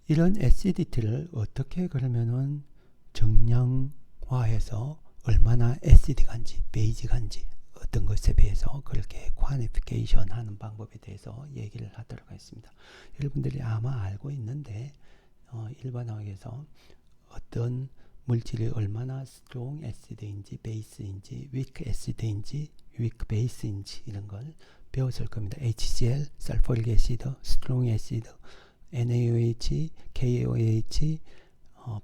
이런 acidity를 어떻게 그러면은 정량화해서 얼마나 acid간지 베이직한지 어떤 것에 비해서 그렇게 쿼니피케이션 하는 방법에 대해서 얘기를 하도록 하겠습니다. 여러분들이 아마 알고 있는데 일반화학에서 어떤 물질이 얼마나 strong acid인지 base인지 weak acid인지 weak base인지 이런 걸 배웠을 겁니다. HCl, sulfuric acid, strong acid, NaOH, KOH,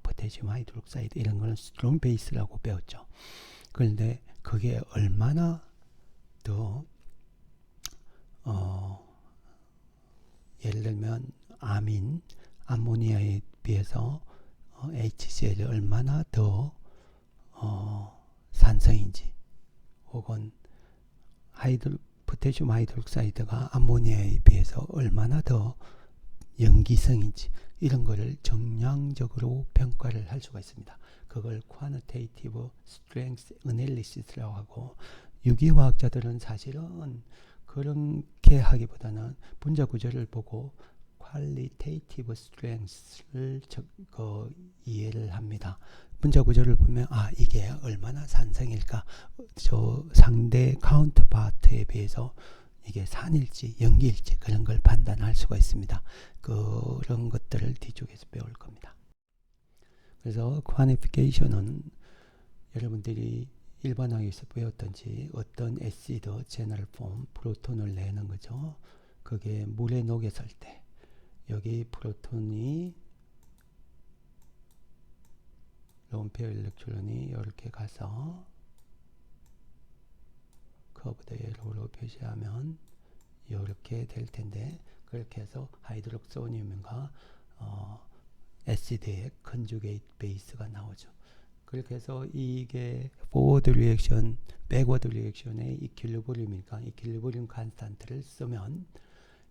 포타시움 하이드록사이드 이런 거는 strong base라고 배웠죠. 그런데 그게 얼마나 더 예를 들면 암모니아에 비해서 HCl이 얼마나 더 산성인지 혹은 포타시움 하이드록사이드가 암모니아에 비해서 얼마나 더 염기성인지 이런 거를 정량적으로 평가를 할 수가 있습니다. 그걸 Quantitative Strength Analysis라고 하고 유기화학자들은 사실은 그렇게 하기보다는 분자 구조를 보고 Qualitative Strength를 이해를 합니다. 분자 구조를 보면 이게 얼마나 산성일까 저 상대 카운터파트에 비해서 이게 산일지 연기일지 그런 걸 판단할 수가 있습니다. 그런 것들을 뒤쪽에서 배울 겁니다. 그래서 쿼니피케이션은 여러분들이 일반화학에서 배웠던지 어떤 애시드 제너럴 폼 프로톤을 내는 거죠. 그게 물에 녹였을 때 여기 프로톤이 론페어 일렉트론이 이렇게 가서 커브드 예로로 표시하면 이렇게 될 텐데 그렇게 해서 하이드록소니움과 애시드의 컨주게이트 베이스가 나오죠. 그렇게 해서 이게 포워드 리액션, 백워드 리액션의 이퀄리브리움이니까 이퀄리브리움 컨스탄트를 쓰면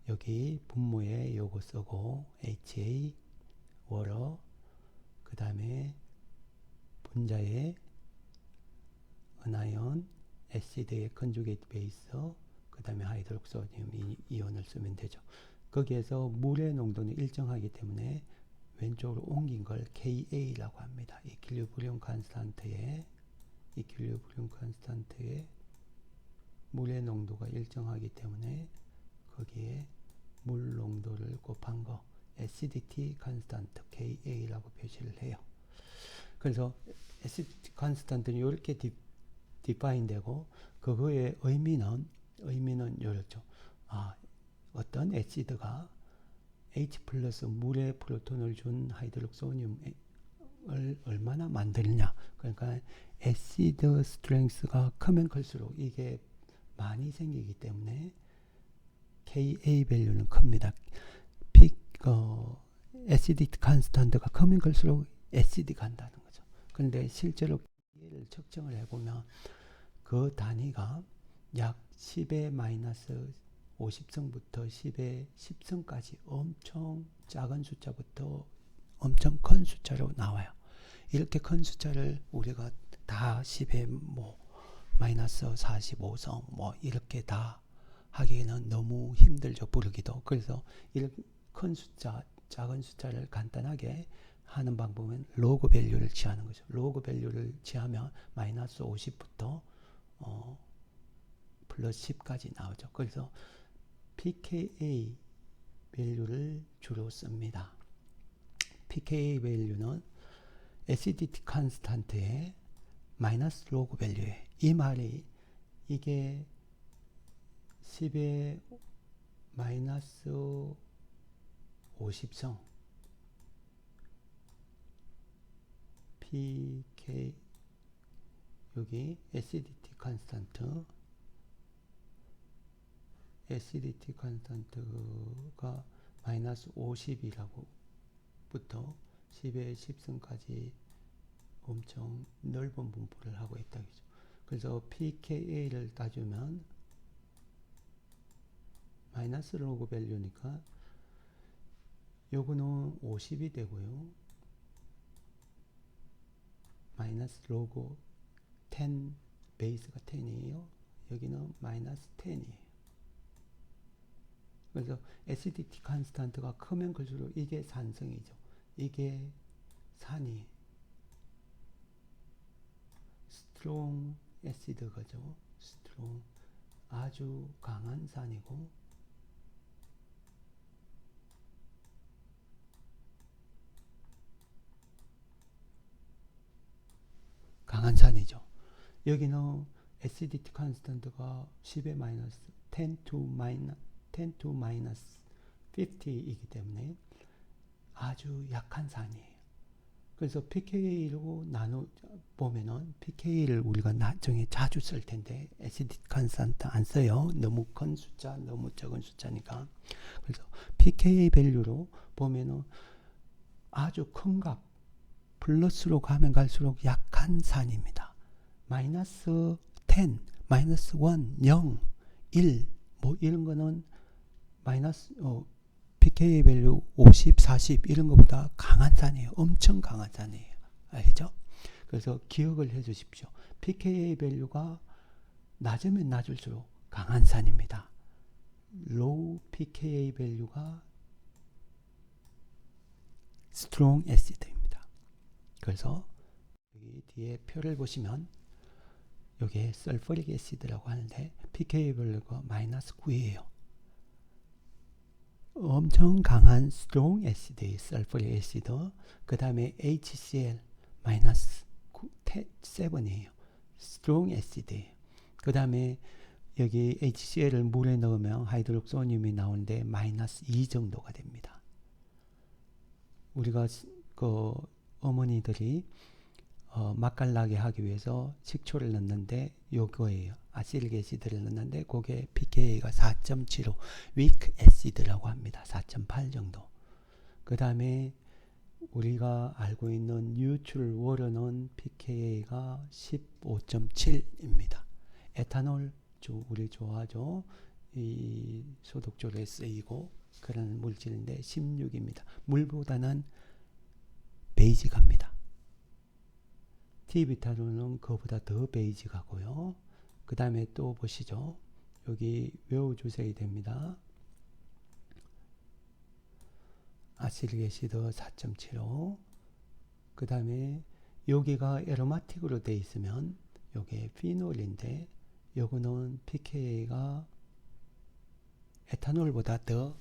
여기 분모에 요거 쓰고 HA 워러 그 다음에 분자에 은하연 애시드의 컨주게이트 베이스 그 다음에 하이드록소디움 이온을 쓰면 되죠. 거기에서 물의 농도는 일정하기 때문에 왼쪽으로 옮긴 걸 KA라고 합니다. 이퀄리브리움 컨스탄트에 물의 농도가 일정하기 때문에 거기에 물 농도를 곱한 거 acidity constant KA라고 표시를 해요. 그래서 acidity constant는 이렇게 디파인 되고 그거의 의미는 이렇죠. 어떤 애시드가 H 플러스 물에 프로톤을 준 하이드록소니움을 얼마나 만들냐. 그러니까 애시드 스트렝스가 크면 클수록 이게 많이 생기기 때문에 Ka 밸류는 큽니다. 애시디티 컨스탄트가 크면 클수록 애시드 간다는 거죠. 그런데 실제로 K를 측정을 해보면 그 단위가 약 10의 마이너스 50성부터 10의 10성까지 엄청 작은 숫자부터 엄청 큰 숫자로 나와요. 이렇게 큰 숫자를 우리가 다 10의 마이너스 45성 이렇게 다 하기에는 너무 힘들죠. 부르기도. 그래서 이렇게 큰 숫자, 작은 숫자를 간단하게 하는 방법은 로그 밸류를 취하는 거죠. 로그 밸류를 취하면 마이너스 50부터 플러스 10까지 나오죠. 그래서 pKa 밸류를 주로 씁니다. pKa 밸류는 acidity constant의 마이너스 로그 밸류예요. 이 말이 이게 10의 마이너스 50성 pK 여기 acidity constant가 마이너스 50이라고 부터 10의 10승까지 엄청 넓은 분포를 하고 있다. 그래서 pKa를 따주면 마이너스 로그 밸류니까 요거는 50이 되고요. 마이너스 로그 10 베이스가 10이에요. 여기는 마이너스 10이에요. 그래서 acidity constant가 크면 클수록 이게 산성이죠. 이게 산이 스트롱 애시드가죠. 스트롱 아주 강한 산이고 강한 산이죠. 여기는 acidity constant가 10의 마이너스 10 to 마이너스 50이기 때문에 아주 약한 산이에요. 그래서 pKa로 나눠 보면은 pKa를 우리가 나중에 자주 쓸 텐데 acidity constant 안 써요. 너무 큰 숫자, 너무 적은 숫자니까. 그래서 pKa 밸류로 보면은 아주 큰 값, 플러스로 가면 갈수록 약한 산입니다. 마이너스 10, 마이너스 1, 0, 1, 뭐 이런 거는 마이너스 pKa 밸류 50, 40 이런 것보다 강한 산이에요. 엄청 강한 산이에요. 알겠죠? 그래서 기억을 해 주십시오. pKa 밸류가 낮으면 낮을수록 강한 산입니다. low pKa 밸류가 strong acid입니다. 그래서 여기 뒤에 표를 보시면 여기에 sulfuric acid라고 하는데 pKa 밸류가 마이너스 9이에요. 엄청 강한 strong acid, sulfuric acid. 그 다음에 HCl 마이너스 7이에요. strong acid. 그 다음에 여기 HCl을 물에 넣으면 하이드록소늄이 나오는데 마이너스 2 정도가 됩니다. 우리가 그 어머니들이 맛깔나게 하기 위해서 식초를 넣는데 요거예요. 아시릭 애시드를 넣는데 그게 pKa가 4.75 weak acid라고 합니다. 4.8 정도. 그 다음에 우리가 알고 있는 뉴트럴 워터는 pKa가 15.7입니다. 에탄올 우리 좋아하죠. 이 소독조리에 쓰이고 그런 물질인데 16입니다. 물보다는 베이직합니다. T비타로는 그거보다 더 베이직하고요. 그 다음에 또 보시죠. 여기 외워주셔야 됩니다. 아시릭 애시드 4.75. 그 다음에 여기가 에로마틱으로 되어 있으면 요게 피놀인데 요거는 pKa가 에탄올보다 더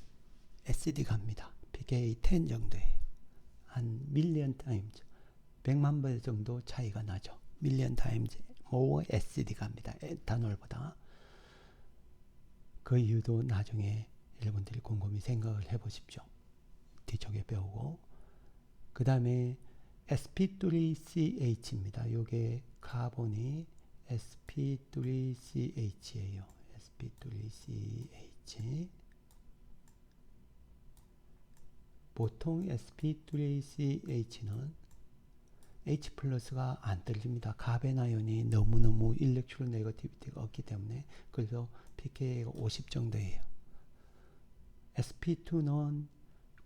애시딕합니다. pKa 10 정도예요. 한 밀리언 타임즈 100만 배 정도 차이가 나죠. 밀리언 타임즈 more acidic합니다. 에탄올보다. 그 이유도 나중에 여러분들이 곰곰이 생각을 해보십시오. 뒤쪽에 배우고. 그 다음에 sp3ch입니다. 요게 카본이 sp3ch예요. sp3ch. 보통 sp3ch는 H 플러스가 안 떨립니다. 가벤 아연이 너무너무 일렉트론 네거티비티가 없기 때문에. 그래서 pKa가 50 정도예요. sp2는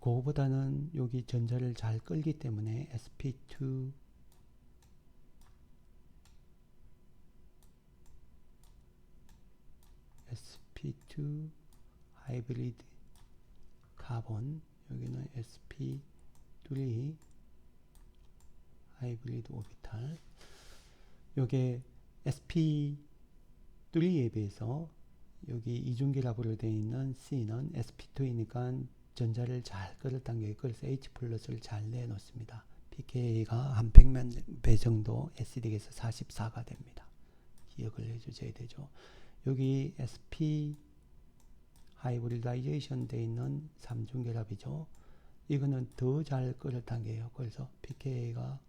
그거보다는 여기 전자를 잘 끌기 때문에 sp2 하이브리드 카본, 여기는 sp3 하이브리드 오비탈. 요게 sp3에 비해서 여기 이중결합으로 되어 있는 C는 sp2이니까 전자를 잘 끌어당겨요. 그래서 H 플러스를 잘 내놓습니다. pKa가 한 100만 배 정도 acidic에서 44가 됩니다. 기억을 해주셔야 되죠. 여기 sp 하이브리다이제이션 되어 있는 3중결합이죠. 이거는 더 잘 끌어당겨요. 그래서 pKa가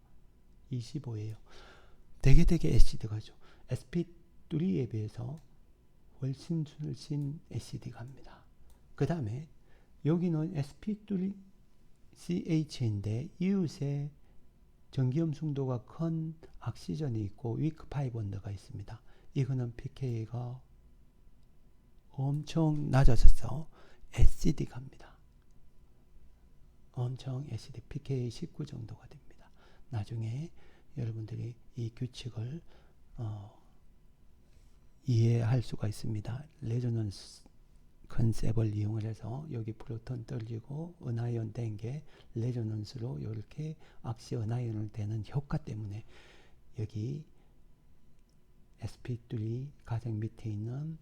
25예요. 되게 애시드가죠. sp3에 비해서 훨씬 애시드합니다. 그 다음에 여기는 sp3ch인데 이웃에 전기염 순도가 큰 악시전이 있고 위크 파이본드가 있습니다. 이거는 pK가 엄청 낮아져서 애시드합니다. 엄청 애시드, pK 19 정도가 됩니다. 나중에 여러분들이 이 규칙을 이해할 수가 있습니다. 레조넌스 컨셉을 이용을 해서 여기 프로톤 떨어지고 은하이온 된 게 레조넌스로 이렇게 악시 은하이온을 되는 효과 때문에 여기 sp3 가장 밑에 있는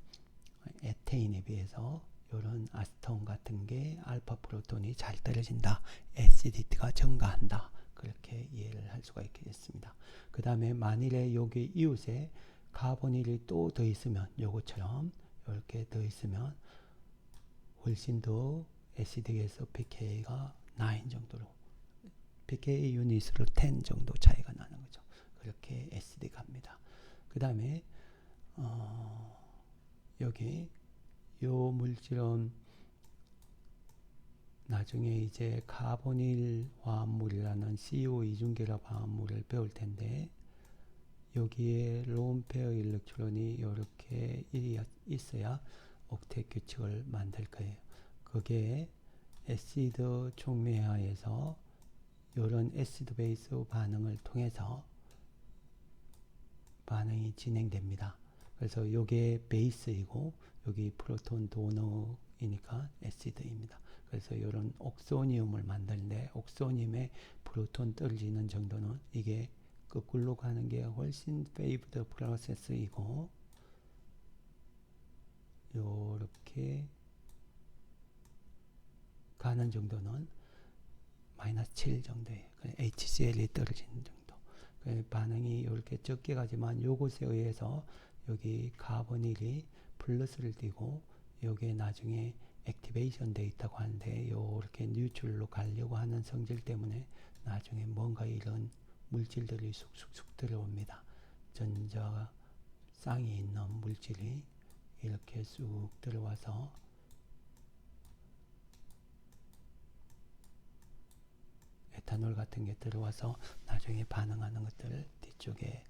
에테인에 비해서 이런 아스톤 같은 게 알파 프로톤이 잘 떨어진다. acidity가 증가한다. 그렇게 이해를 할 수가 있겠습니다. 그 다음에 만일에 여기 이웃에 카보닐이 또 더 있으면 요것처럼 이렇게 더 있으면 훨씬 더 acid에서 pK가 9 정도로 pK 유닛으로 10 정도 차이가 나는 거죠. 그렇게 acidic합니다. 그 다음에 여기 요 물질은 나중에 이제 카보닐 화합물이라는 CO 이중결합 화합물을 배울 텐데 여기에 론 페어 일렉트론이 이렇게 있어야 옥텟 규칙을 만들 거예요. 그게 애시드 촉매하에서 이런 애시드 베이스 반응을 통해서 반응이 진행됩니다. 그래서 이게 베이스이고 여기 프로톤 도너이니까 애시드입니다. 그래서 이런 옥소니움을 만드는데 옥소니움의 프로톤 떨어지는 정도는 이게 거꾸로 가는 게 훨씬 페이브드 프로세스이고 요렇게 가는 정도는 마이너스 7 정도예요. HCl이 떨어지는 정도. 반응이 이렇게 적게 가지만 요것에 의해서 여기 카보닐이 플러스를 띄고 여기에 나중에 액티베이션 돼 있다고 하는데 요렇게 뉴트럴로 가려고 하는 성질 때문에 나중에 뭔가 이런 물질들이 쑥쑥쑥 들어옵니다. 전자 쌍이 있는 물질이 이렇게 쑥 들어와서 에탄올 같은 게 들어와서 나중에 반응하는 것들을 뒤쪽에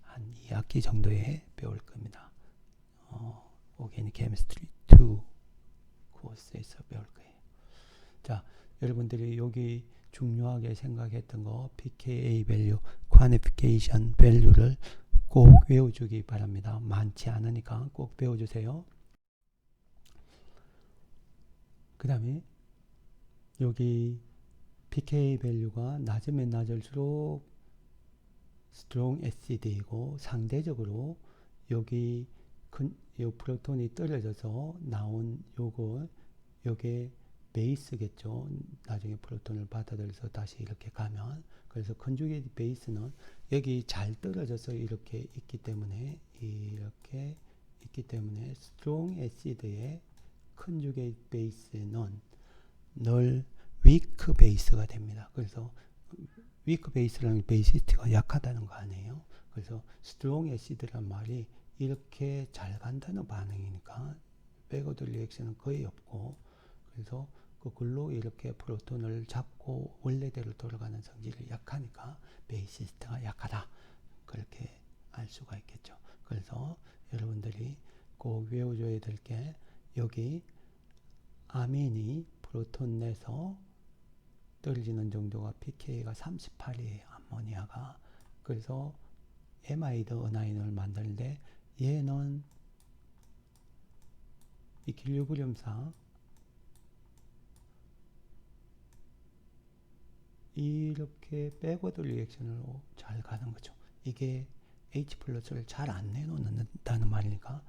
한 2학기 정도에 배울 겁니다. 오게닉 케미스트리 2 코스에서 배울 거예요. 자, 여러분들이 여기 중요하게 생각했던 거 pKa 밸류, 쿼니피케이션 밸류를 꼭 외워주기 바랍니다. 많지 않으니까 꼭 배워주세요. 그 다음에 여기 pK 밸류가 낮으면 낮을수록 스트롱 애시드이고 상대적으로 여기 요 프로톤이 떨어져서 나온 요게 베이스겠죠. 나중에 프로톤을 받아들여서 다시 이렇게 가면 그래서 컨주게이트 베이스는 여기 잘 떨어져서 이렇게 있기 때문에 스트롱 애시드의 컨주게이트 베이스는 늘 위크 베이스가 됩니다. 그래서 위크 베이스라는 베이시티가 약하다는 거 아니에요. 그래서 스트롱 애시드란 말이 이렇게 잘 간다는 반응이니까 백워드 리액션은 거의 없고 그래서 그걸로 이렇게 프로톤을 잡고 원래대로 돌아가는 성질이 약하니까 베이시스트가 약하다. 그렇게 알 수가 있겠죠. 그래서 여러분들이 꼭 외워줘야 될 게 여기 아민이 프로톤 내서 떨어지는 정도가 pK가 38이에요. 암모니아가. 그래서 에마이드 은하인을 만드는데 얘는 이킬로그램상 이렇게 백워드 리액션으로 잘 가는 거죠. 이게 H 플러스를 잘 안 내놓는다는 말이니까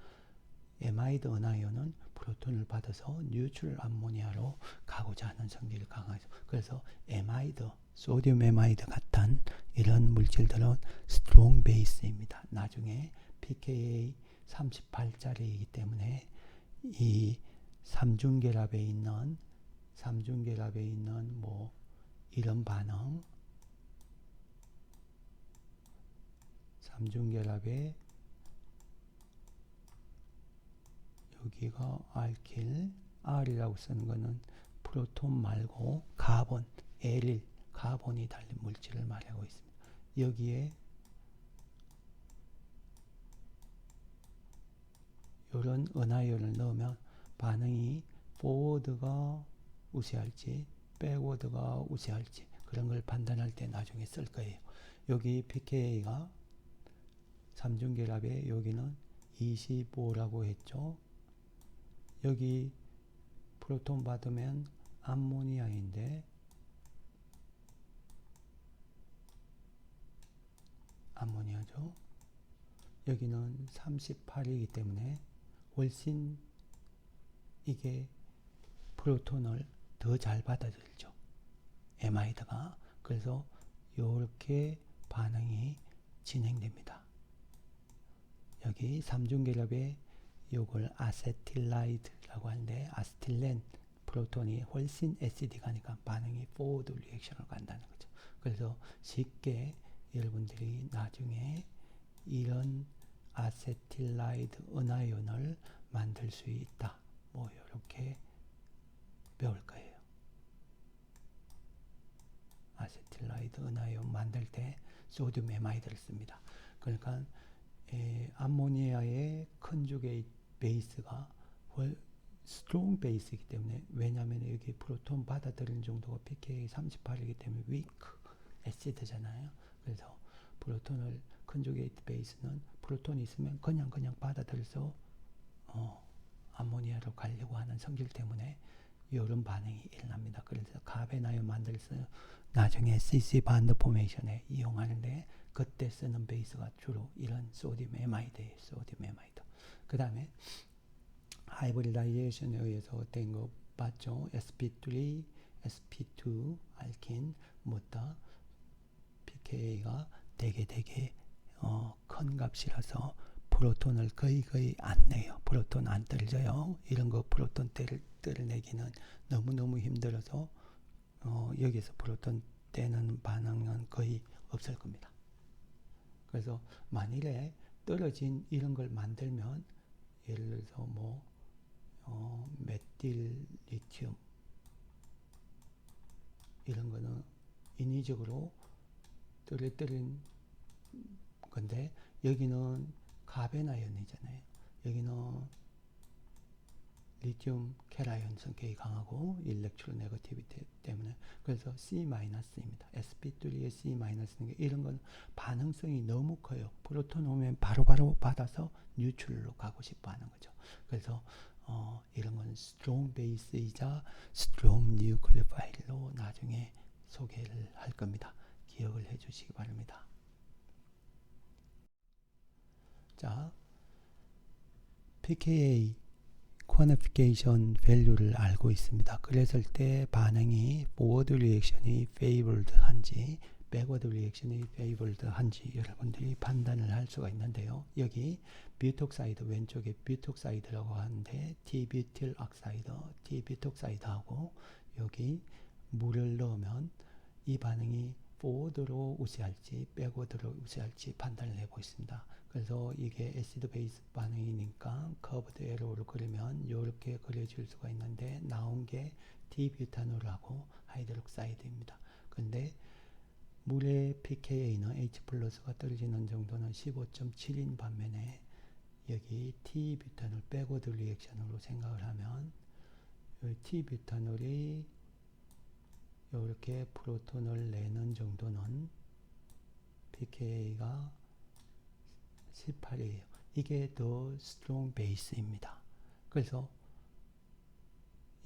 에마이드 은하이온은 프로톤을 받아서 뉴트럴 암모니아로 가고자 하는 성질이 강하죠. 그래서 에마이드, 소디움 에마이드 같은 이런 물질들은 스트롱 베이스입니다. 나중에 pKa 38짜리이기 때문에 이 삼중결합에 있는 뭐 이런 반응, 삼중결합에 여기가 알킬, R이라고 쓰는 거는 프로톤 말고 카본, L1, 카본이 달린 물질을 말하고 있습니다. 여기에 이런 은하이온을 넣으면 반응이 포워드가 우세할지 백워드가 우세할지 그런 걸 판단할 때 나중에 쓸 거예요. 여기 pKa가 삼중결합에 여기는 25라고 했죠. 여기 프로톤 받으면 암모니아인데 암모니아죠. 여기는 38이기 때문에 훨씬 이게 프로톤을 더 잘 받아들이죠. 에마이드가. 그래서 이렇게 반응이 진행됩니다. 여기 삼중결합에 이걸 아세틸라이드라고 하는데 아세틸렌 프로톤이 훨씬 애시드 가니까 반응이 포워드 리액션으로 간다는 거죠. 그래서 쉽게 여러분들이 나중에 이런 아세틸라이드 은하연을 만들 수 있다. 뭐 이렇게 배울 거예요. 아세틸라이드 은하연 만들 때 소듐 에마이드를 씁니다. 그러니까 암모니아의 컨주게이트 베이스가 스트롱 베이스이기 때문에 왜냐하면 여기 프로톤 받아들이는 정도가 pKa 38이기 때문에 위크 애시드잖아요. 그래서 프로톤을 컨주게이트 베이스는 프로톤이 있으면 그냥 받아들여서 암모니아로 가려고 하는 성질 때문에 이런 반응이 일어납니다. 그래서 카베나연 만들어서 나중에 CC 반드 포메이션에 이용하는데 그때 쓰는 베이스가 주로 이런 소듐 에마이드예요. 소듐 에마이드. 그 다음에 하이브리다이제이션에 의해서 된 거 봤죠? sp3, sp2 알킨 뭐다 pKa가 되게 큰 값이라서 프로톤을 거의 안 내요. 프로톤 안 떨어져요. 이런 거 프로톤 떨어내기는 너무 힘들어서 여기서 프로톤 떼는 반응은 거의 없을 겁니다. 그래서 만일에 떨어진 이런 걸 만들면 예를 들어서 메틸 리튬 이런 거는 인위적으로 떨어뜨린 건데 여기는 카베나연이잖아요. 여기는 리튬 캐라이온 성격이 강하고 일렉트로 네거티비티 때문에 그래서 C-입니다. sp3의 C-는 이런 건 반응성이 너무 커요. 프로톤 오면 바로 받아서 뉴트럴로 가고 싶어 하는 거죠. 그래서 이런 건 스트롱 베이스이자 스트롱 뉴클리오파일로 나중에 소개를 할 겁니다. 기억을 해 주시기 바랍니다. 자, pKa 쿼니피케이션 밸류를 알고 있습니다. 그랬을 때 반응이 포워드 리액션이 페이버드 한지 백워드 리액션이 페이버드 한지 여러분들이 판단을 할 수가 있는데요. 여기 뷰톡사이드 왼쪽에 뷰톡사이드라고 하는데 T뷰틸 억사이드, T뷰톡사이드하고 여기 물을 넣으면 이 반응이 포워드로 우세할지 백워드로 우세할지 판단을 해보고 있습니다. 그래서 이게 애시드 베이스 반응이니까 커브드 에로를 그리면 이렇게 그려줄 수가 있는데 나온 게 디뷰타놀하고 하이드록사이드입니다. 근데 물의 pKa는 H+가 떨어지는 정도는 15.7인 반면에 여기 T뷰타놀 백워드 리액션으로 생각을 하면 T뷰타놀이 이렇게 프로톤을 내는 정도는 pKa가 18이에요. 이게 더 스트롱 베이스입니다. 그래서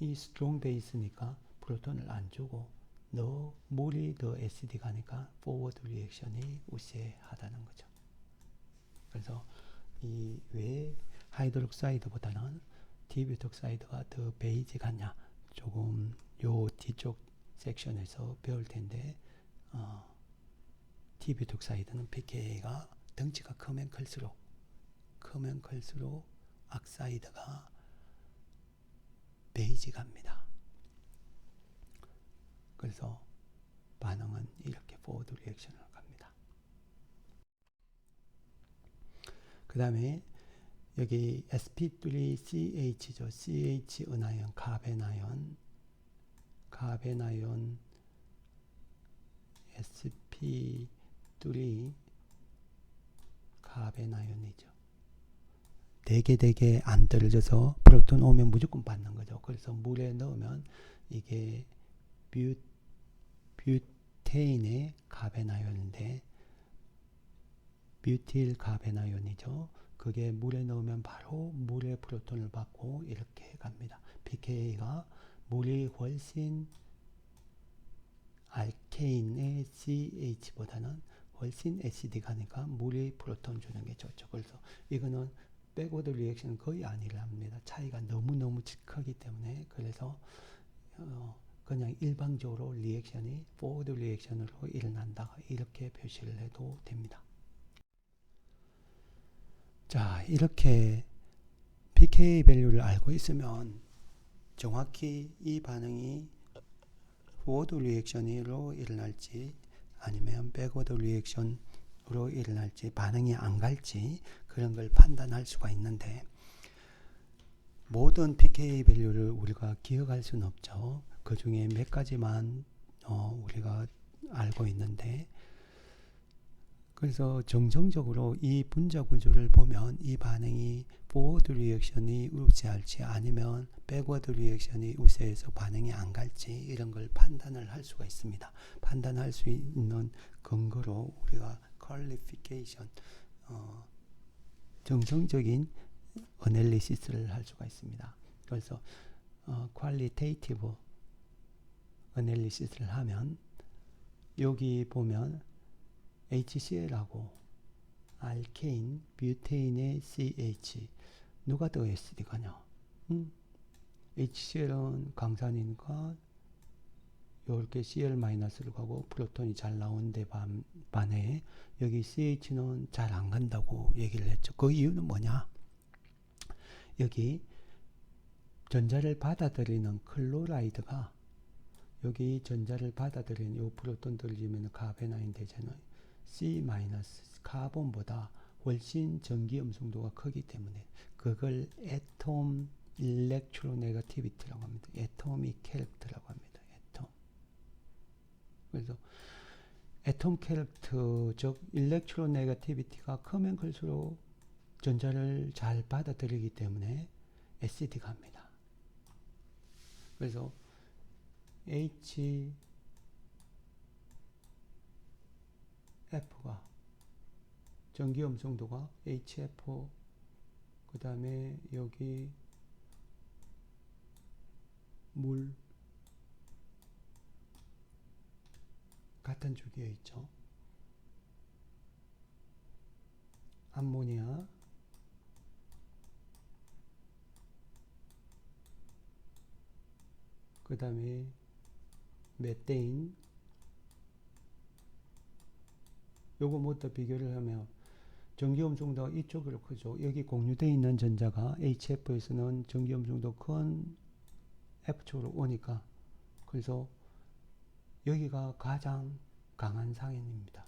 이 스트롱 베이스니까 프로톤을 안 주고 물이 더 애시드 가니까 포워드 리액션이 우세하다는 거죠. 그래서 이 왜 하이드록사이드보다는 디뷰톡사이드가 더 베이지 같냐 조금 요 뒤쪽 섹션에서 배울 텐데 디뷰톡사이드는 pKa가 덩치가 크면 클수록 악사이드가 베이지 갑니다. 그래서 반응은 이렇게 포워드 리액션으로 갑니다. 그 다음에 여기 sp3ch죠. CH 은하연, 카베나연 sp3 카베나연이죠. 되게 안 떨어져서 프로톤 오면 무조건 받는 거죠. 그래서 물에 넣으면 이게 뷰테인의 카베나연인데 뷰틸 카베나연이죠. 그게 물에 넣으면 바로 물의 프로톤을 받고 이렇게 갑니다. pK가 물이 훨씬 알케인의 CH보다는 훨씬 애시드가니까 물이 프로톤 주는 게 좋죠. 그래서 이거는 백워드 리액션은 거의 아니랍니다. 차이가 너무너무 크기 때문에. 그래서 그냥 일방적으로 리액션이 포워드 리액션으로 일어난다, 이렇게 표시를 해도 됩니다. 자, 이렇게 pK 밸류를 알고 있으면 정확히 이 반응이 포워드 리액션으로 일어날지 아니면 백워드 리액션으로 일어날지, 반응이 안 갈지, 그런 걸 판단할 수가 있는데, 모든 pK 밸류를 우리가 기억할 수는 없죠. 그 중에 몇 가지만 우리가 알고 있는데, 그래서 정성적으로 이 분자 구조를 보면 이 반응이 포워드 리액션이 우세할지 아니면 백워드 리액션이 우세해서 반응이 안 갈지, 이런 걸 판단을 할 수가 있습니다. 판단할 수 있는 근거로 우리가 퀄리피케이션, 정성적인 어널리시스를 할 수가 있습니다. 그래서 퀄리테이티브 어널리시스를 하면 여기 보면 HCl하고 알케인, 뷰테인의 CH, 누가 더 SD가냐? HCl은 강산이니까 이렇게 Cl-를 가고 프로톤이 잘 나오는데 반해 여기 CH는 잘 안 간다고 얘기를 했죠. 그 이유는 뭐냐? 여기 전자를 받아들이는 클로라이드가, 여기 전자를 받아들이는 이 프로톤 들리면 카베나인 되잖아요. C- 카본보다 훨씬 전기 음성도가 크기 때문에 그걸 애톰 일렉트로네거티비티라고 합니다. 애토믹 캐릭터라고 합니다. 애톰. 그래서 애톰 캐릭터, 즉 일렉트로네거티비티가 크면 클수록 전자를 잘 받아들이기 때문에 SD가 합니다. 그래서 HF가 전기 음성도가 HF, 그 다음에 여기 물 같은 주기에 있죠. 암모니아, 그 다음에 메테인, 요거 뭐부터 비교를 하면 전기 음성도가 이쪽으로 크죠. 여기 공유되어 있는 전자가 HF에서는 전기 음성도 큰 F쪽으로 오니까, 그래서 여기가 가장 강한 상인입니다.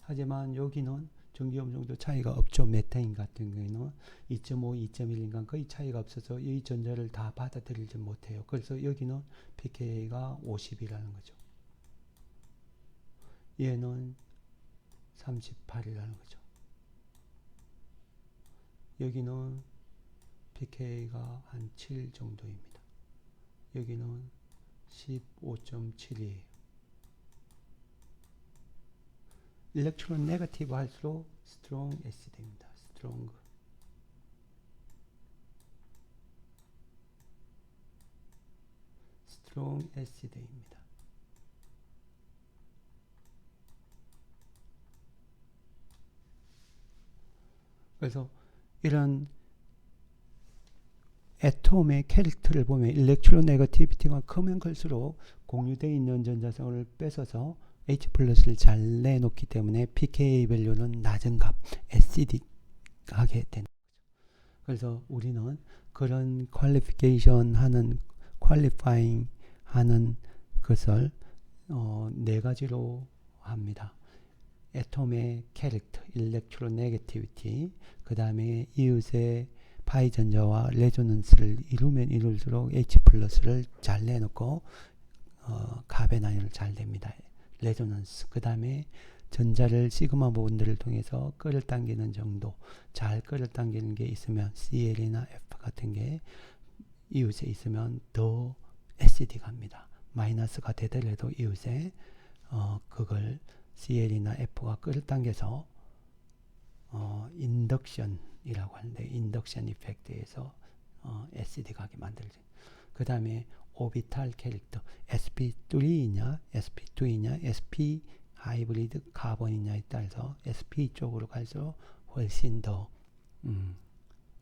하지만 여기는 전기 음성도 차이가 없죠. 메테인 같은 경우에는 2.5, 2.1인가 거의 차이가 없어서 이 전자를 다 받아들이지 못해요. 그래서 여기는 pK가 50이라는 거죠. 얘는 38이라는 거죠. 여기는 pK가 한 7 정도입니다. 여기는 15.7이에요. 일렉트론 네거티브 할수록 스트롱 애시드입니다. 스트롱. 스트롱 애시드입니다. 그래서 이런 애톰의 캐릭터를 보면 일렉트론 네거티비티가 크면 클수록 공유되어 있는 전자성을 뺏어서 H+를 잘 내놓기 때문에 pK 밸류는 낮은 값, acidic 하게 되는 거죠. 그래서 우리는 그런 퀄리피케이션 하는, 퀄리파잉 하는 것을 네 가지로 합니다. 애톰의 캐릭터, 일렉트로 네거티비티, 그 다음에 이웃의 파이 전자와 레조넌스를 이루면 이룰수록 H+를 잘 내놓고 카베나이를 잘 냅니다. 레조넌스. 그 다음에 전자를 시그마 본드를 통해서 끌어당기는 정도, 잘 끌어당기는 게 있으면 Cl이나 F 같은 게 이웃에 있으면 더 애시드가 합니다. 마이너스가 되더라도 이웃에 그걸 Cl이나 F가 끌어당겨서 인덕션이라고 하는데 인덕션 이펙트에서 SED 가게 만들죠. 그 다음에 오비탈 캐릭터 sp3이냐 sp2이냐 sp 하이브리드 카본이냐에 따라서 sp 쪽으로 갈수록 훨씬 더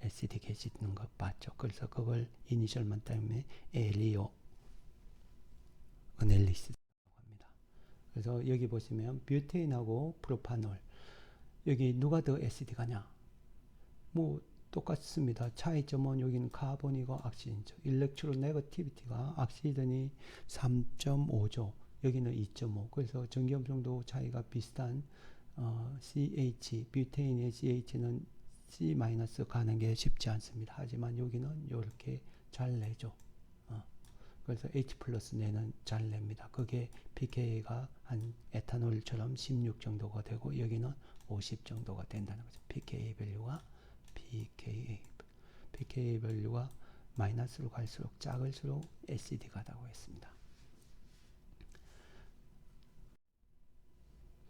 SED 계시는 것 봤죠. 그래서 그걸 이니셜만 따면 엘리오 어넬리시스라고 합니다. 그래서 여기 보시면 뷰테인하고 프로파놀 여기 누가 더 SED 가냐? 뭐 똑같습니다. 차이점은 여기는 카본이고 악시전이죠. 일렉트로 네거티비티가 악시전이 3.5죠. 여기는 2.5. 그래서 전기음성도 차이가 비슷한 CH, 뷰테인의 CH는 C- 가는 게 쉽지 않습니다. 하지만 여기는 이렇게 잘 내죠. 그래서 H 플러스 내는 잘 냅니다. 그게 pK가 한 에탄올처럼 16 정도가 되고 여기는 50 정도가 된다는 거죠. pK 밸류가 마이너스로 갈수록 작을수록 SED 가다고 했습니다.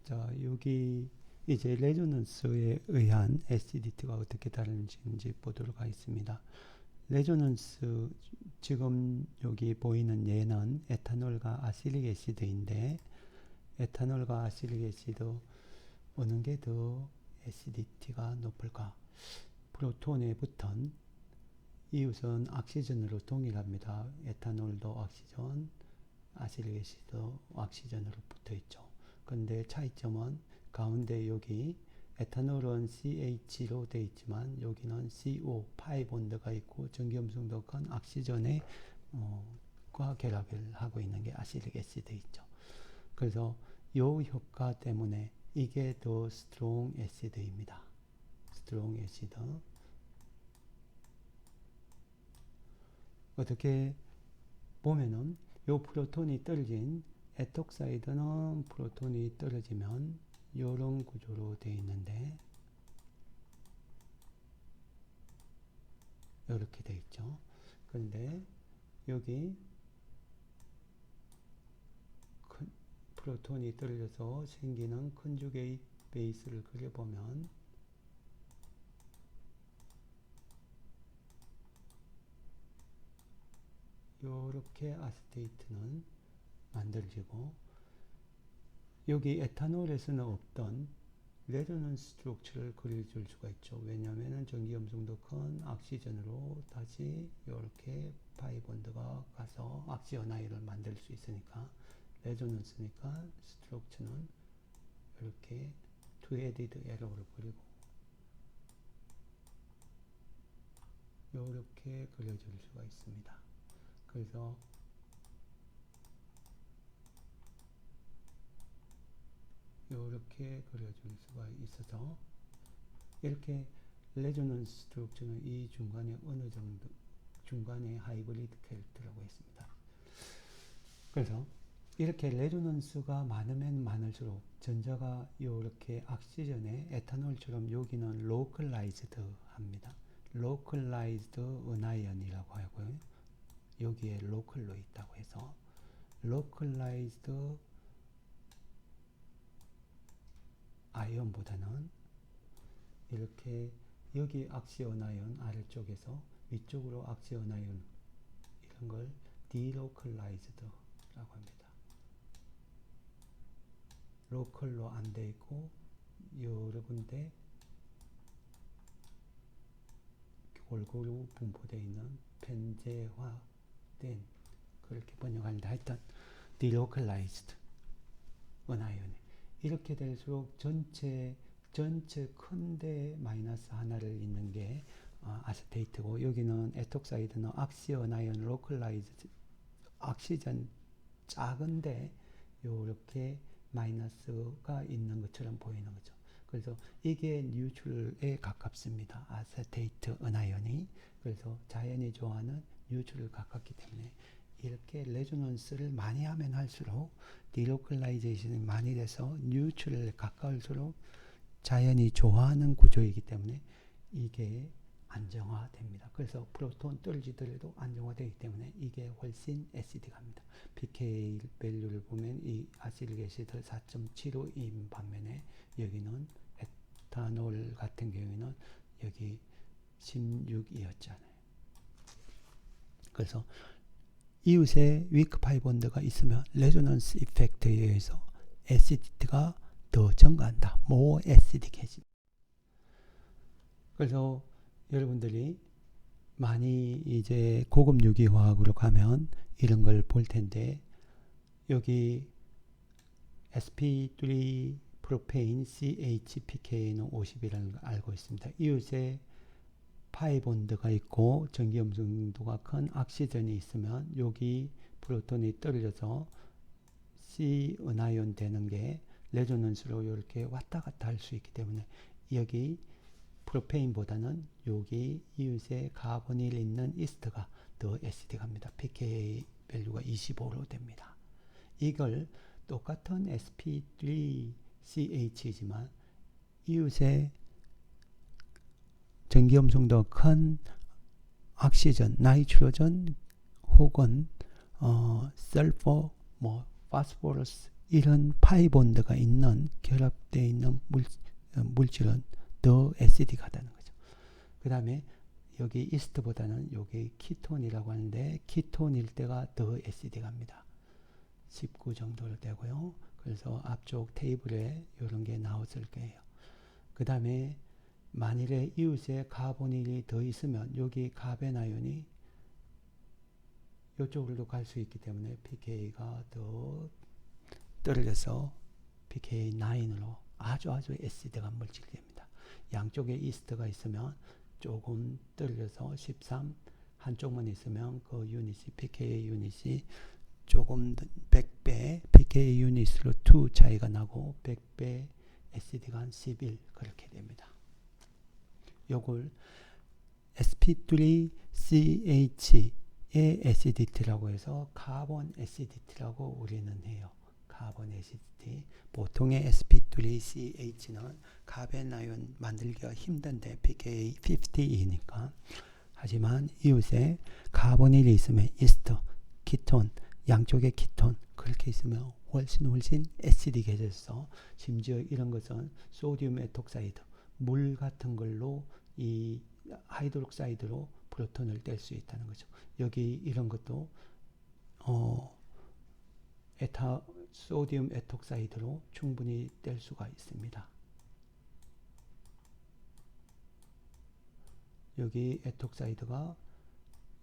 자, 여기 이제 레조넌스에 의한 SED가 어떻게 다른지 보도록 하겠습니다. 레조넌스 지금 여기 보이는 얘는 에탄올과 아실릭 애시드인데 에탄올과 아실릭 애시드 어느 게 더 SED가 높을까? 프로톤에 붙은 이웃은 악시전으로 동일합니다. 에탄올도 악시전, 아실릭 애시드도 악시전으로 붙어 있죠. 근데 차이점은 가운데 여기 에탄올은 CH로 되어 있지만 여기는 CO, 파이 본드가 있고 전기음성도 큰 악시전에 과 결합을 하고 있는 게 아실릭 애시드 있죠. 그래서 이 효과 때문에 이게 더 스트롱 애시드입니다. 스트롱 애시드. 어떻게 보면은 요 프로톤이 떨어진 에톡사이드는 프로톤이 떨어지면 이런 구조로 되어 있는데 이렇게 되어 있죠. 그런데 여기 프로톤이 떨어져서 생기는 컨주게이트 베이스를 그려보면 이렇게 아세테이트는 만들어지고 여기 에탄올에서는 없던 레조넌스 스트럭처를 그려줄 수가 있죠. 왜냐하면 전기음성도 큰 악시전으로 다시 이렇게 파이본드가 가서 악시어나이를 만들 수 있으니까 레조넌스니까 스트럭처는 이렇게 투헤디드 에러를 그리고 이렇게 그려줄 수가 있습니다. 그래서 이렇게 그려줄 수가 있어서 이렇게 레조넌스 스트럭처는 이 중간에 어느 정도 중간에 하이브리드 캐릭터라고 했습니다. 그래서 이렇게 레조넌스가 많으면 많을수록 전자가 이렇게 악시전에 에탄올처럼 여기는 로컬라이즈드 합니다. 로컬라이즈드 은하연이라고 하고요. 여기에 로컬로 있다고 해서 로컬라이즈드 아이언보다는 이렇게 여기 악시언아이언 아래쪽에서 위쪽으로 악시언아이언 이런 걸 디로컬라이즈드라고 합니다. 로컬로 안 돼 있고 여러 군데 골고루 분포되어 있는 펜제화된 그렇게 번역하는데 하여튼 디로컬라이즈드 은하연이 이렇게 될수록 전체 큰데 마이너스 하나를 있는 게 아세테이트고 여기는 에톡사이드는 악시언아이언 로컬라이즈 악시전 작은데 이렇게 마이너스가 있는 것처럼 보이는 거죠. 그래서 이게 뉴트럴에 가깝습니다. 아세테이트 은하연이. 그래서 자연이 좋아하는 뉴트럴 가깝기 때문에 이렇게 레조넌스를 많이 하면 할수록 디로컬라이제이션이 많이 돼서 뉴트럴에 가까울수록 자연이 좋아하는 구조이기 때문에 이게 안정화됩니다. 그래서 프로톤 떨어지더라도 안정화되기 때문에 이게 훨씬 SED 갑니다. pK 밸류를 보면 이 아실릭 애시드 4.75인 반면에 여기는 에탄올 같은 경우에는 여기 16이었잖아요. 그래서 이웃에 위크 파이 본드가 있으면 레조넌스 이펙트에 의해서 애시디티가 더 증가한다. more acidic 해지. 그래서 여러분들이 많이 이제 고급 유기화학으로 가면 이런 걸 볼 텐데, 여기 sp3 프로페인 CHPK는 50이라는 걸 알고 있습니다. 이웃에 파이 본드가 있고 전기염성도가 큰 악시전이 있으면 여기 프로톤이 떨어져서 C 은하이온 되는 게 레조넌스로 이렇게 왔다 갔다 할 수 있기 때문에 여기 프로페인보다는 여기 이웃에 카보닐 있는 이스트가 더 애시드합니다. pKa 밸류가 25로 됩니다. 이걸 똑같은 sp3CH이지만 이웃에 전기염성도 큰 악시전, 나이트로전 혹은 설퍼, 파스포러스 이런 파이본드가 있는 결합되어 있는 물질은 더 애시딕하다는 거죠. 그 다음에 여기 이스트보다는 여기 키톤이라고 하는데 키톤일 때가 더 애시딕합니다. 19 정도로 되고요. 그래서 앞쪽 테이블에 이런 게 나왔을 거예요. 그 다음에 만일에 이웃에 카보닐이 더 있으면 여기 카베나이온이 이쪽으로도 갈 수 있기 때문에 pK가 더 떨어져서 pK9으로 아주 애시드한 물질이 됩니다. 양쪽에 이스트가 있으면 조금 떨어져서 13, 한쪽만 있으면 그 유닛이 pKa 유닛이 조금 100배 pKa 유닛으로 2 차이가 나고 100배 애시드가 한 11 그렇게 됩니다. 요걸 sp3CH의 애시디티라고 해서 카본 애시디티라고 우리는 해요. 카본 애시디티. 보통의 sp3CH는 카베나이온 만들기가 힘든데 pKa 50이니까. 하지만 이웃에 카보닐이 있으면 이스트, 키톤, 양쪽에 키톤 그렇게 있으면 훨씬 애시딕해져서 심지어 이런 것은 소디움 에톡사이드 물 같은 걸로 이 하이드록사이드로 프로톤을 뗄 수 있다는 거죠. 여기 이런 것도 소디움 에톡사이드로 충분히 뗄 수가 있습니다. 여기 에톡사이드가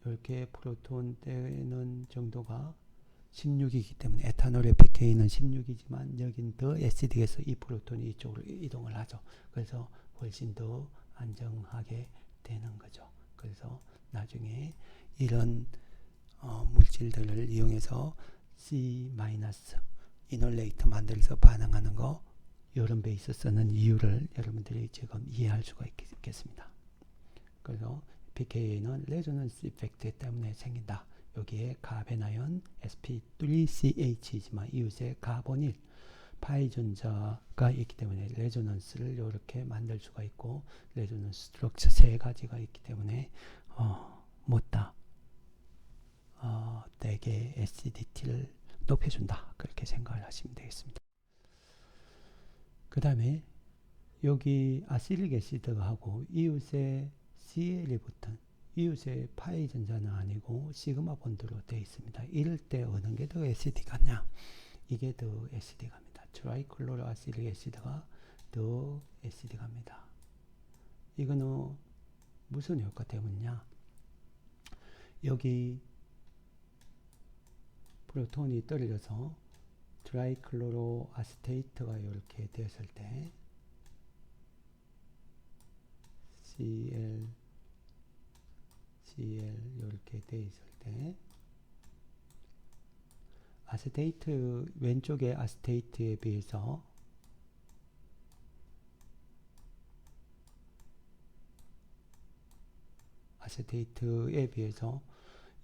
이렇게 프로톤 떼는 정도가 16이기 때문에 에탄올의 pK는 16이지만 여긴 더 애시딕해서 이 프로톤이 이쪽으로 이동을 하죠. 그래서 훨씬 더 안정하게 되는 거죠. 그래서 나중에 이런 물질들을 이용해서 C- 이놀레이터 만들어서 반응하는 거 이런 베이스 쓰는 이유를 여러분들이 지금 이해할 수가 있겠습니다. 그래서 pKa는 레조넌스 이펙트 때문에 생긴다. 여기에 카베나이온 sp3CH이지만 이웃에 카보닐 파이전자가 있기 때문에 레조넌스를 이렇게 만들 수가 있고 레조넌스 스트럭처 세 가지가 있기 때문에 못다 되게 애시디티를 높여준다. 그렇게 생각을 하시면 되겠습니다. 그 다음에 여기 아시릭 애시드하고 이웃에 CL이 붙은 이웃의 파이 전자는 아니고 시그마 본드로 되어 있습니다. 이럴 때 어느 게 더 애시딕하냐? 이게 더 애시딕합니다. 트라이클로로 아시릭 애시드가 더 애시딕합니다. 이거는 무슨 효과 때문이냐? 여기 프로톤이 떨어져서 트라이클로로 아세테이트가 이렇게 되었을 때 CL 이렇게 되어 있을 때 아세테이트 왼쪽의 아세테이트에 비해서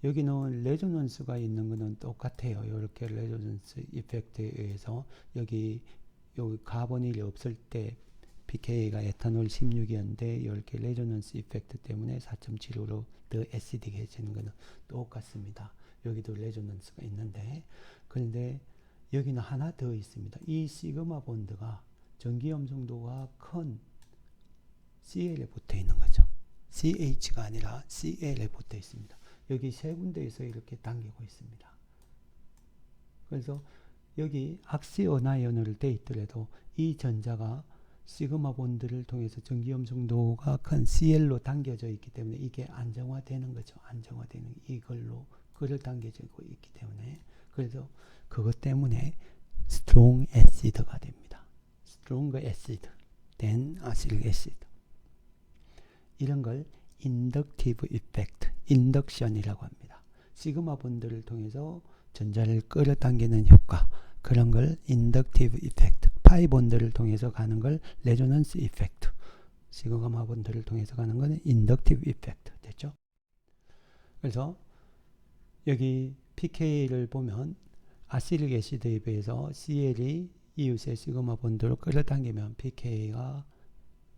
여기는 레조넌스가 있는 거는 똑같아요. 이렇게 레조넌스 이펙트에 의해서 여기 카보닐이 없을 때 pK가 에탄올 16이었는데 이렇게 레조넌스 이펙트 때문에 4.75로 더 애시딕해지는 것은 똑같습니다. 여기도 레조넌스가 있는데 그런데 여기는 하나 더 있습니다. 이 시그마 본드가 전기 염성도가 큰 Cl에 붙어 있는 거죠. CH가 아니라 Cl에 붙어 있습니다. 여기 세 군데에서 이렇게 당기고 있습니다. 그래서 여기 악시어나이언으로 되어 있더라도 이 전자가 시그마 본드를 통해서 전기염 정도가 큰 CL로 당겨져 있기 때문에 이게 안정화되는 거죠. 안정화되는 이걸로 그를 당겨지고 있기 때문에 그래서 그것 때문에 strong acid가 됩니다. strong acid then acylic acid. 이런 걸 inductive effect, 인덕션이라고 합니다. 시그마 본드를 통해서 전자를 끌어당기는 효과, 그런 걸 inductive effect, 파이 본드를 통해서 가는 걸 resonance effect, 시그마 본드를 통해서 가는 건 inductive effect 됐죠? 그래서 여기 pK를 보면 아시릭 애시드에 비해서 CL이 이웃의 시그마 본드로 끌어당기면 pK가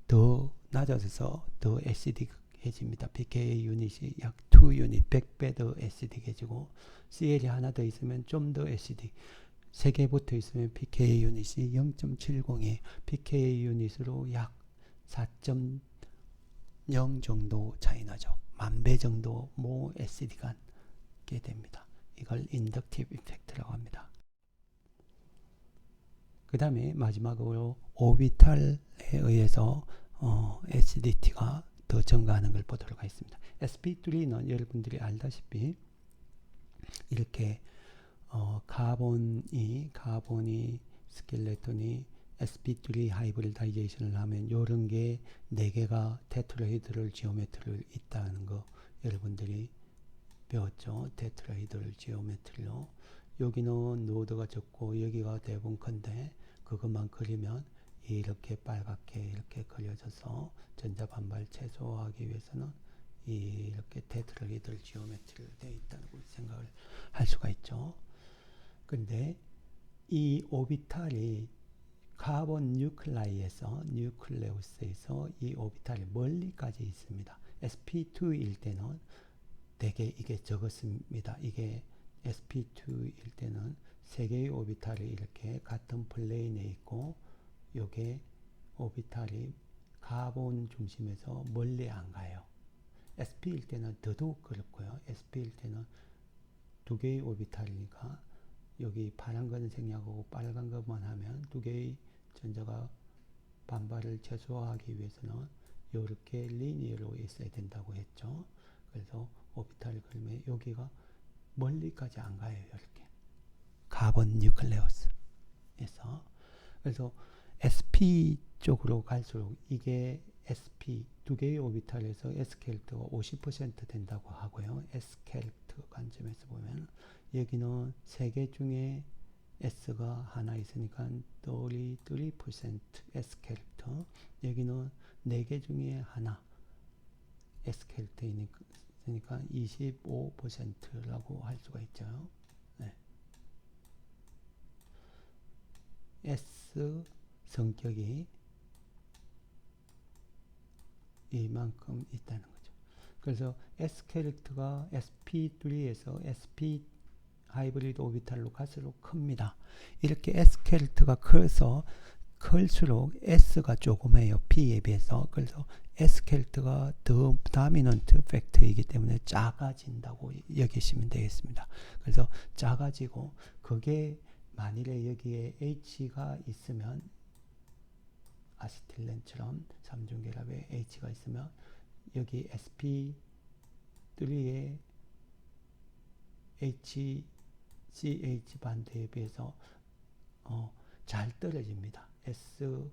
더 낮아져서 더 애시딕해집니다. pK 유닛이 약 2유닛, 100배 더 애시딕해지고 CL이 하나 더 있으면 좀 더 애시딕, 3개 붙어 있으면 pK 유닛이 0.70에 pK 유닛으로 약 4.0 정도 차이 나죠. 10,000배 정도 모 애시딕하게 됩니다. 이걸 인덕티브 이펙트라고 합니다. 그 다음에 마지막으로 오비탈에 의해서 acidity가 더 증가하는 걸 보도록 하겠습니다. sp3는 여러분들이 알다시피 이렇게 카본이 스켈레톤이 sp3 하이브리다이제이션을 하면 이런 게 4개가 테트라히드럴 지오메트리로 있다는 거 여러분들이 배웠죠. 테트라히드럴 지오메트리로 여기는 노드가 적고 여기가 대부분 큰데 그것만 그리면 이렇게 빨갛게 이렇게 그려져서 전자 반발 최소화하기 위해서는 이렇게 테트라히드럴 지오메트리로 되어 있다고 생각을 할 수가 있죠. 근데 이 오비탈이 카본 뉴클레우스에서 이 오비탈이 멀리까지 있습니다. sp2일 때는 되게 이게 적었습니다. 이게 sp2일 때는 3개의 오비탈이 이렇게 같은 플레인에 있고 요게 오비탈이 카본 중심에서 멀리 안 가요. sp일 때는 더더욱 그렇고요. sp일 때는 2개의 오비탈이니까 여기 파란 거는 생략하고 빨간 것만 하면 2개의 전자가 반발을 최소화하기 위해서는 이렇게 리니어로 있어야 된다고 했죠. 그래서 오비탈을 그리면 여기가 멀리까지 안 가요. 이렇게 카본 뉴클레우스에서. 그래서 sp 쪽으로 갈수록 이게 sp 2개의 오비탈에서 s 캐릭터가 50% 된다고 하고요. s 캐릭터 관점에서 보면 여기는 3개 중에 s가 하나 있으니까 33% s 캐릭터, 여기는 4개 중에 하나 s 캐릭터이니까 25%라고 할 수가 있죠. 네. S 성격이 이만큼 있다는 거죠. 그래서 S 캐릭터가 sp3에서 sp 하이브리드 오비탈로 갈수록 큽니다. 이렇게 S 캐릭터가 커서 클수록 S가 조그매요. P에 비해서. 그래서 S 캐릭터가 더 다미넌트 팩터이기 때문에 작아진다고 여기시면 되겠습니다. 그래서 작아지고 그게 만일에 여기에 H가 있으면 아시틸렌처럼 3중 결합에 H가 있으면 여기 sp3의 CH 반대에 비해서 잘 떨어집니다. S로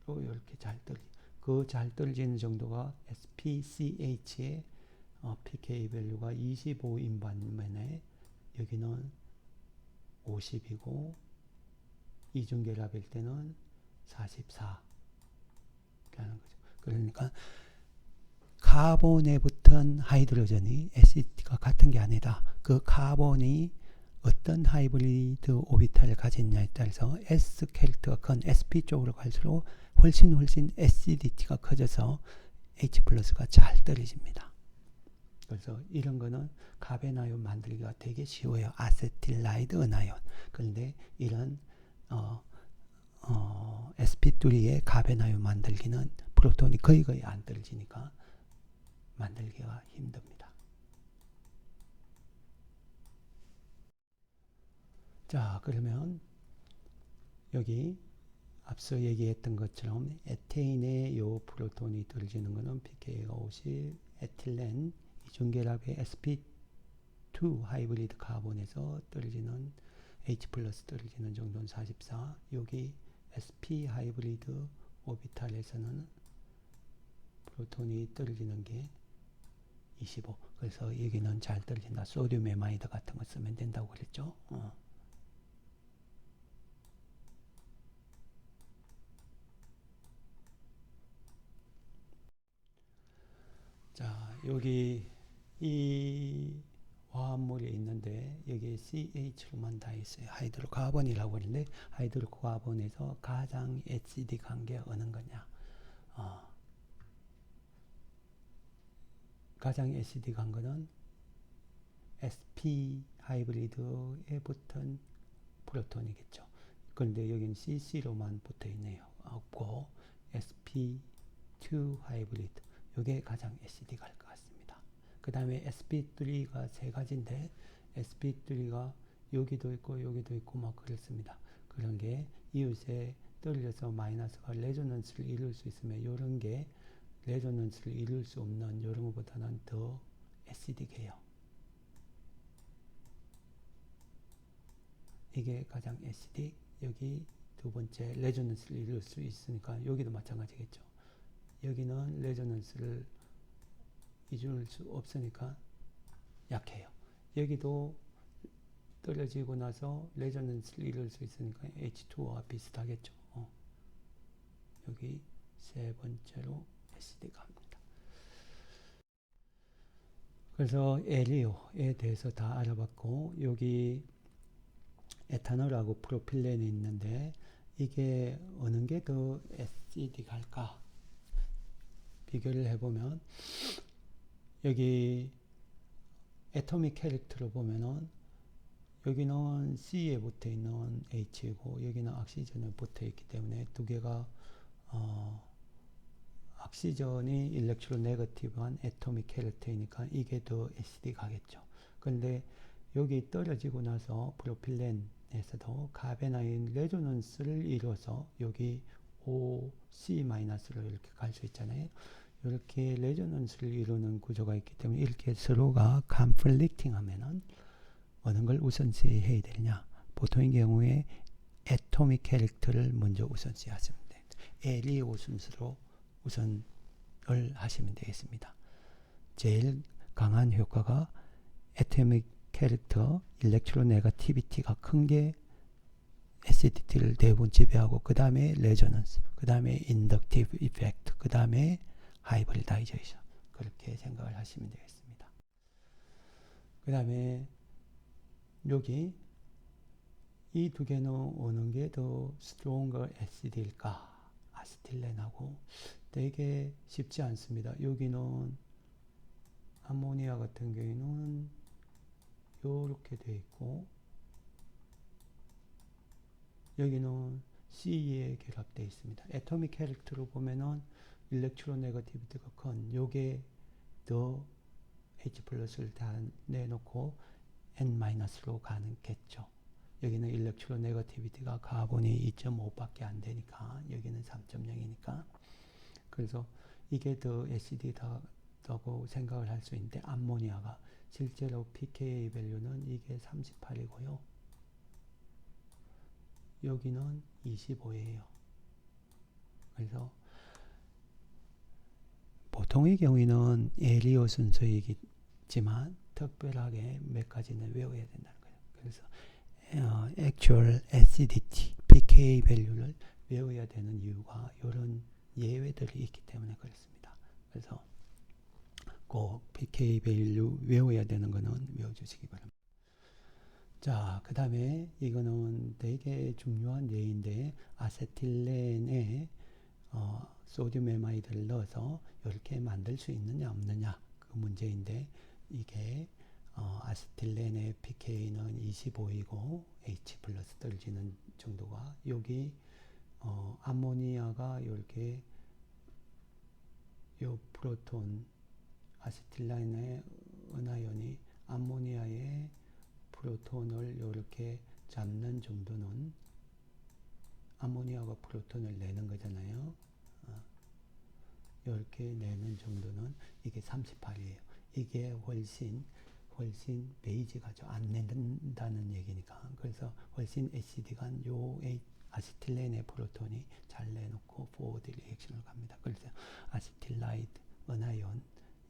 이렇게 잘 떨어지. 그 잘 떨어지는 정도가 SPCH의 pK 밸류가 25인 반면에 여기는 50이고 이중결합일 때는 44 라는 거죠. 그러니까 카본에 붙은 하이드로전이 acid가 같은 게 아니다. 그 카본이 어떤 하이브리드 오비탈을 가졌냐에 따라서 S 캐릭터가 큰 sp 쪽으로 갈수록 훨씬 acidity가 커져서 H 플러스가 잘 떨어집니다. 그래서 이런 거는 가베나이온 만들기가 되게 쉬워요. 아세틸라이드 은하연. 그런데 이런 sp3의 가베나이온 만들기는 프로톤이 거의 안 떨어지니까 만들기가 힘듭니다. 자, 그러면 여기 앞서 얘기했던 것처럼 에테인의 요 프로톤이 떨어지는 거는 pK가 50, 에틸렌 이중결합의 sp2 하이브리드 카본에서 떨어지는 H 플러스 떨어지는 정도는 44, 여기 sp 하이브리드 오비탈에서는 프로톤이 떨어지는 게 25. 그래서 여기는 잘 떨어진다. 소듐 에마이드 같은 거 쓰면 된다고 그랬죠. 자, 여기 이 화합물이 있는데 여기 CH로만 다 있어요. 하이드로카본이라고 하는데 하이드로카본에서 가장 acidic한 게 어느 거냐? 가장 acidic한 거는 sp 하이브리드에 붙은 프로톤이겠죠. 그런데 여기는 CC로만 붙어 있네요. 없고 sp2 하이브리드 이게 가장 acidic할 것 같습니다. 그 다음에 sp3가 세 가지인데 sp3가 여기도 있고 여기도 있고 막 그렇습니다. 그런 게 이웃에 떨어져서 마이너스가 레조넌스를 이룰 수 있으면 이런 게 레조넌스를 이룰 수 없는 이런 것보다는 더 acidic해요. 이게 가장 acidic. 여기 두 번째 레조넌스를 이룰 수 있으니까 여기도 마찬가지겠죠. 여기는 레조넌스를 이룰 수 없으니까 약해요. 여기도 떨어지고 나서 레조넌스를 이룰 수 있으니까 H2O와 비슷하겠죠. 여기 세 번째로 acidic합니다. 그래서 에리오에 대해서 다 알아봤고 여기 에탄올하고 프로필렌이 있는데 이게 어느 게 더 acidic할까 비교를 해보면 여기 애토믹 캐릭터로 보면은 여기는 C에 붙어 있는 H이고 여기는 악시전에 붙어 있기 때문에 두 개가 악시전이 일렉트로 네거티브한 애토믹 캐릭터이니까 이게 더 acidic하겠죠. 그런데 여기 떨어지고 나서 프로필렌에서도 카베나인 레조넌스를 이뤄서 여기 OC-로 이렇게 갈 수 있잖아요. 이렇게 레조넌스를 이루는 구조가 있기 때문에 이렇게 서로가 conflicting 하면은 어느 걸 우선시해야 되느냐. 보통의 경우에 애토믹 캐릭터를 먼저 우선시하시면 됩니다. 에리오 순서로 우선을 하시면 되겠습니다. 제일 강한 효과가 애토믹 캐릭터 일렉트로네거티비티가 큰 게 acidity를 대부분 지배하고 그 다음에 레조넌스, 그 다음에 인덕티브 이펙트, 그 다음에 하이브리다이제이션 그렇게 생각을 하시면 되겠습니다. 그 다음에 여기 이 두 개는 어느 게 더 stronger acid일까? 아세틸렌하고 되게 쉽지 않습니다. 여기는 암모니아 같은 경우에는 이렇게 되어 있고 여기는 C에 결합되어 있습니다. 애토믹 캐릭터로 보면은 일렉트로네거티비티가 큰 요게 더 H 플러스를 다 내놓고 N-로 가는겠죠. 여기는 일렉트로네거티비티가 카본이 2.5밖에 안 되니까 여기는 3.0이니까 그래서 이게 더 acid하다고 생각을 할 수 있는데 암모니아가 실제로 pKa 밸류는 이게 38이고요. 여기는 25예요. 그래서 보통의 경우에는 에리오 순서이지만 특별하게 몇 가지는 외워야 된다는 거예요. 그래서 actual acidity, pKa 밸류를 외워야 되는 이유가 이런 예외들이 있기 때문에 그렇습니다. 그래서 꼭 pKa 밸류 외워야 되는 거는 외워주시기 바랍니다. 자, 그 다음에 이거는 되게 중요한 예인데 아세틸렌에 소듐 에마이드를 넣어서 이렇게 만들 수 있느냐 없느냐 그 문제인데 이게 아세틸렌의 pK는 25이고 H 플러스 떨어지는 정도가 여기 암모니아가 이렇게 요 프로톤 아세틸라인의 은하연이 암모니아의 프로톤을 이렇게 잡는 정도는 암모니아가 프로톤을 내는 거잖아요. 이렇게 내는 정도는 이게 38이에요. 이게 훨씬 베이지가 안 낸다는 얘기니까. 그래서 훨씬 애시디간 요 아세틸렌의 프로톤이 잘 내놓고 포워드 리액션을 갑니다. 그래서 아세틸라이드 은하연,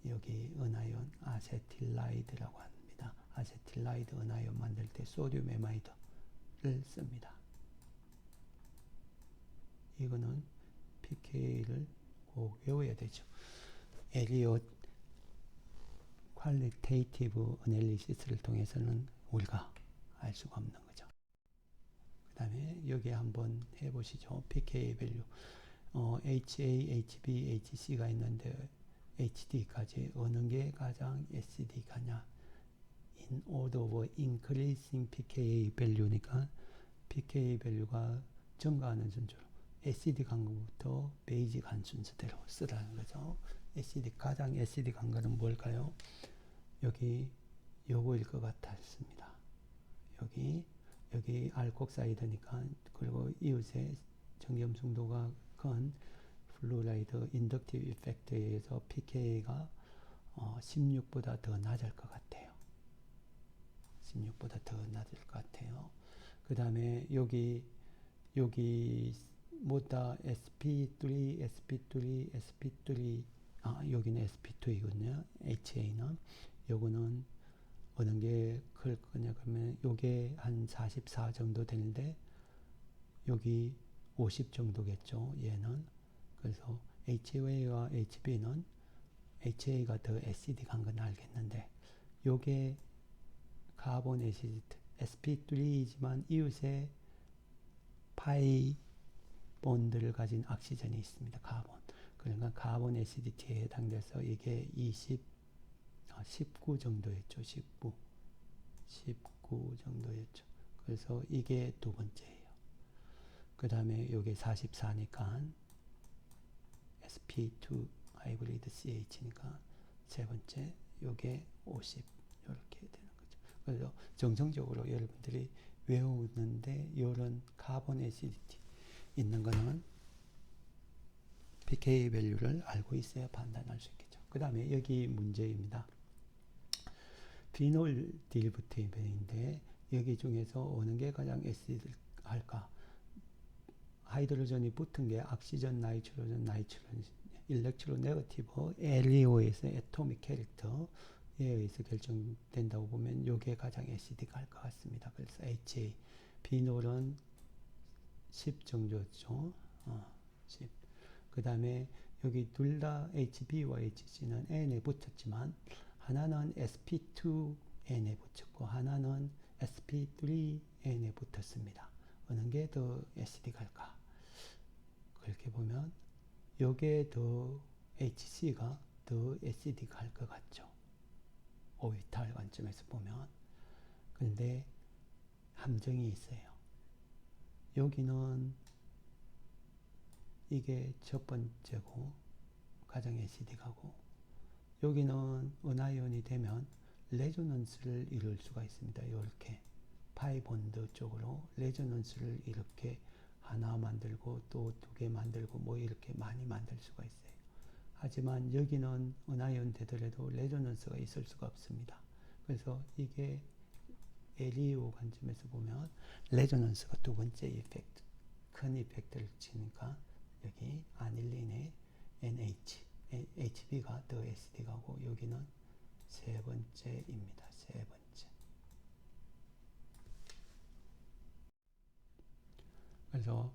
여기 은하연 아세틸라이드라고 합니다. 아세틸라이드 은하연 만들 때 소듐 에마이드를 씁니다. 이거는 pK를 꼭 외워야 되죠. 엘리엇 퀄리테이티브 애널리시스를 통해서는 우리가 알 수가 없는 거죠. 그 다음에 여기 한번 해보시죠. pK 밸류 HA, HB, HC가 있는데 HD까지 어느 게 가장 acidic하냐. In order of increasing pKa value니까 pKa 밸류가 증가하는 순서로 acidic한 것부터 베이직한 순서대로 쓰라는 거죠. 가장 acidic한 거는 뭘까요? 여기 요거일 것 같았습니다. 여기 알콕사이드니까. 그리고 이웃의 정염성도가 큰 플루라이드 인덕티브 이펙트에 의해서 pK가 16보다 더 낮을 것 같아요. 16보다 더 낮을 것 같아요. 그 다음에 여기 뭐다 sp3 여기는 sp2이거든요. HA는 요거는 어느 게 클 거냐 그러면 요게 한 44 정도 되는데 여기 50 정도겠죠. 얘는. 그래서 HA와 HB는 HA가 더 애시딕한 건 알겠는데 요게 카본 애시드 sp3이지만 이웃에 파이 본드를 가진 악시전이 있습니다. 카본. 그러니까 카본 애시디티에 해당돼서 이게 19 정도였죠. 19 정도였죠. 그래서 이게 두 번째예요. 그 다음에 이게 44니까 sp2 하이브리드 CH니까 세 번째, 이게 50 이렇게 되는 거죠. 그래서 정성적으로 여러분들이 외우는데 이런 카본 애시디티 있는 거는 pK 밸류를 알고 있어야 판단할 수 있겠죠. 그 다음에 여기 문제입니다. 피놀 딜부테인데 여기 중에서 어느 게 가장 애시드할까? 하이드로전이 붙은 게 악시전, 나이트로전, 일렉트로 네거티브, LEO에서 애토믹 캐릭터에 의해서 결정된다고 보면 이게 가장 애시드할 것 같습니다. 그래서 HA, 피놀은 10 정도였죠. 10. 그 다음에 여기 둘 다 HB와 HC는 N에 붙었지만 하나는 sp2N에 붙였고 하나는 sp3N에 붙었습니다. 어느 게 더 애시딕할까? 그렇게 보면 요게 더 HC가 더 애시딕할 것 같죠. 오비탈 관점에서 보면. 그런데 함정이 있어요. 여기는 이게 첫 번째고 가장 애시딕하고 여기는 은하연이 되면 레조넌스를 이룰 수가 있습니다. 이렇게 파이본드 쪽으로 레조넌스를 이렇게 하나 만들고 또 두 개 만들고 뭐 이렇게 많이 만들 수가 있어요. 하지만 여기는 은하연 되더라도 레조넌스가 있을 수가 없습니다. 그래서 이게 LEO 관점에서 보면 레조넌스가 두 번째 이펙트, 큰 이펙트를 치니까 여기 아닐린의 NH, HB가 더 애시딕하고 여기는 세 번째입니다. 세 번째. 그래서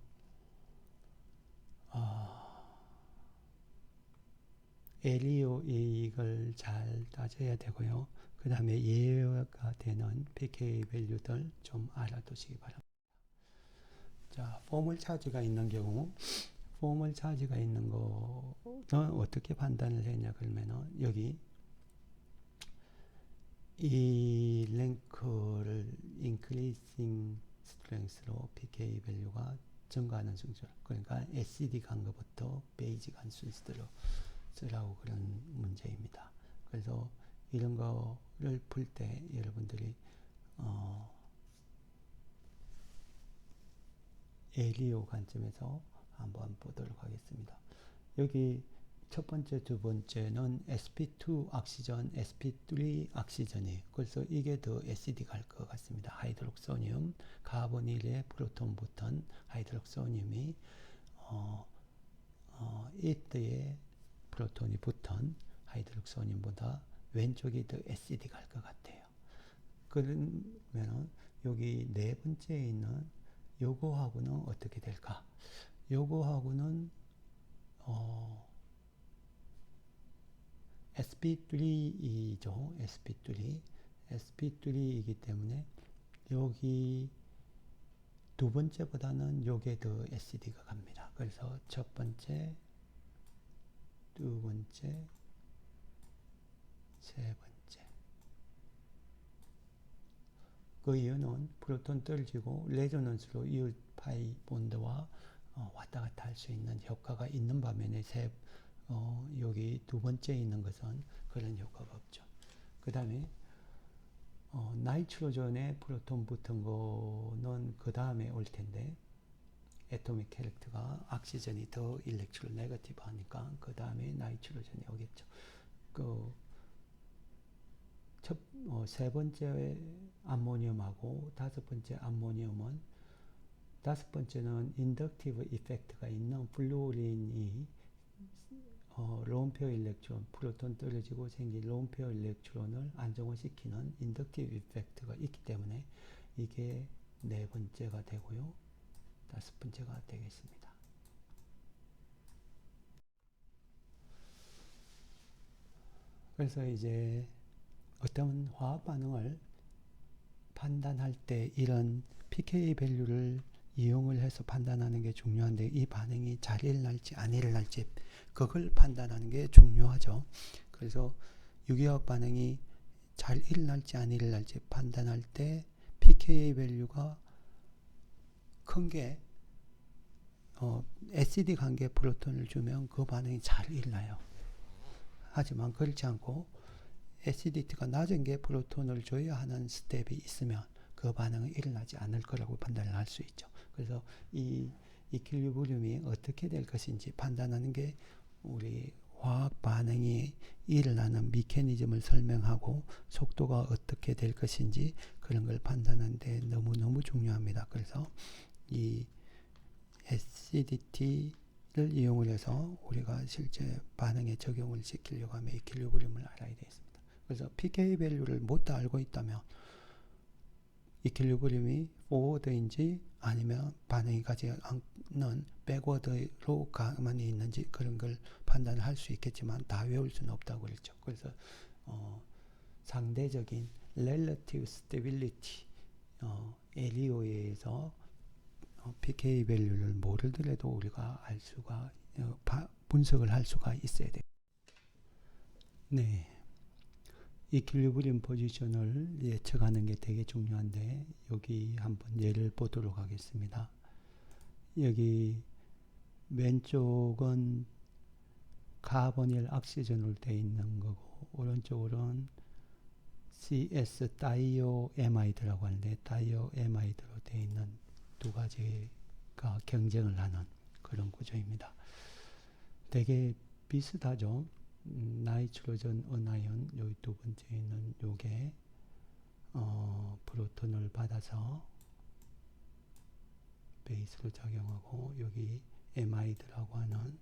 LEO 이익을 잘 따져야 되고요. 그 다음에 예외가 되는 pK 밸류들 좀 알아두시기 바랍니다. 자, 포멀 차지가 있는 경우 포멀 차지가 있는 거는 어떻게 판단을 했냐 그러면은 여기 이 랭크를 increasing strength로 pK 밸류가 증가하는 순서, 그러니까 acidic한 것부터 basic한 순서대로 쓰라고 그런 문제입니다. 그래서 이런 거를 풀 때 여러분들이 에리오 관점에서 한번 보도록 하겠습니다. 여기 첫 번째, 두 번째는 sp2 악시전, sp3 악시전이에요. 그래서 이게 더 SED 갈 것 같습니다. 하이드록소늄, 카보닐에 프로톤 붙은 하이드록소늄이 이때에 프로톤이 붙은 하이드록소늄보다 왼쪽이 더 SED 갈 것 같아요. 그러면 여기 네 번째에 있는 요거하고는 어떻게 될까? 요거하고는 sp3이죠. sp3. sp3이기 때문에 여기 두 번째보다는 요게 더 SED가 갑니다. 그래서 첫 번째, 두 번째, 세 번째. 그 이유는 프로톤 떨어지고 레조넌스로 이웃 파이 본드와 왔다 갔다 할 수 있는 효과가 있는 반면에 여기 두 번째에 있는 것은 그런 효과가 없죠. 그 다음에 나이트로전에 프로톤 붙은 거는 그 다음에 올 텐데 애토믹 캐릭터가 악시전이 더 일렉트로 네거티브 하니까 그 다음에 나이트로전이 오겠죠. 세 번째 암모니움하고 다섯 번째 암모니움은 다섯 번째는 인덕티브 이펙트가 있는 플루오린이 론페어 일렉트론, 프로톤 떨어지고 생긴 론페어 일렉트론을 안정화시키는 인덕티브 이펙트가 있기 때문에 이게 네 번째가 되고요. 다섯 번째가 되겠습니다. 그래서 이제 어떤 화학 반응을 판단할 때 이런 pK 밸류를 이용을 해서 판단하는 게 중요한데 이 반응이 잘 일어날지 안 일어날지 그걸 판단하는 게 중요하죠. 그래서 유기화학 반응이 잘 일어날지 안 일어날지 판단할 때 pK 밸류가 큰 게 SED 관계 프로톤을 주면 그 반응이 잘 일어나요. 하지만 그렇지 않고 SEDT가 낮은 게 프로톤을 줘야 하는 스텝이 있으면 그 반응은 일어나지 않을 거라고 판단을 할 수 있죠. 그래서 이 이퀄리브리움이 어떻게 될 것인지 판단하는 게 우리 화학 반응이 일어나는 메커니즘을 설명하고 속도가 어떻게 될 것인지 그런 걸 판단하는 데 너무너무 중요합니다. 그래서 이 SEDT를 이용을 해서 우리가 실제 반응에 적용을 시키려고 하면 이퀄리브리움을 알아야 되겠습니다. 그래서 pK 밸류를 못 다 알고 있다면 이퀄리브리움이 포워드인지 아니면 반응이 가지 않는 백워드로 가만히 있는지 그런 걸 판단할 수 있겠지만 다 외울 수는 없다고 그랬죠. 그래서 상대적인 relative stability LEO에 의해서 pK 밸류를 모르더라도 우리가 알 수가 분석을 할 수가 있어야 돼요. 네. 이퀄리브리움 포지션을 예측하는 게 되게 중요한데 여기 한번 예를 보도록 하겠습니다. 여기 왼쪽은 카보닐 악시전으로 되어 있는 거고 오른쪽으로는 CS 다이오에마이드라고 하는데 다이오에마이드로 되어 있는 두 가지가 경쟁을 하는 그런 구조입니다. 되게 비슷하죠. 나이트로전 은하연 여기 두 번째 있는 요게 프로톤을 받아서 베이스로 작용하고 여기 에마이드라고 하는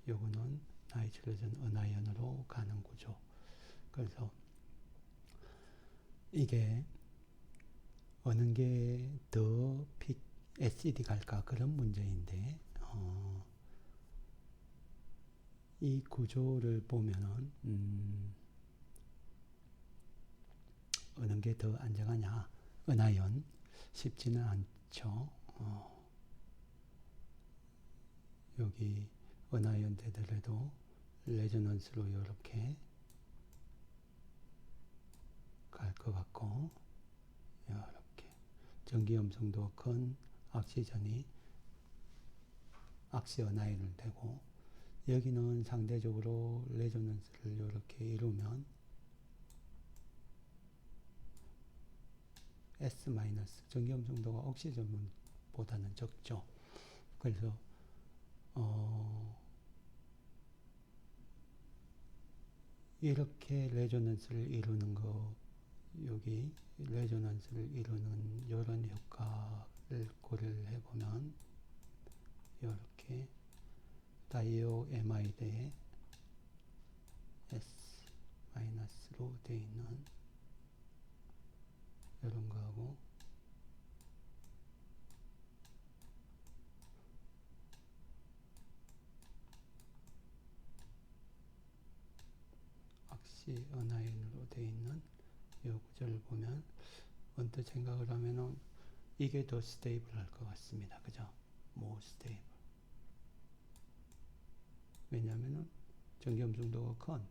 요거는 나이트로전 은하연으로 가는 구조. 그래서 이게 어느 게 더 SED 갈까 그런 문제인데 이 구조를 보면은 어느 게 더 안정하냐 은하연 쉽지는 않죠. 여기 은하연 되더라도 레조넌스로 이렇게 갈 것 같고 이렇게 전기염성도 큰 악시전이 악시 은하연을 되고 여기는 상대적으로 레조넌스를 이렇게 이루면 S- 전기음 정도가 옥시전보다는 적죠. 그래서 이렇게 레조넌스를 이루는 거, 여기 레조넌스를 이루는 이런 효과를 고려를 해보면 이렇게 다이오 에마이드에 S-로 되어 있는 이런 거하고 악시 은하연으로 되어 있는 이 구조를 보면 언뜻 생각을 하면은 이게 더 스테이블 할 것 같습니다. 그죠? more stable. 왜냐면은 전기음 정도가 큰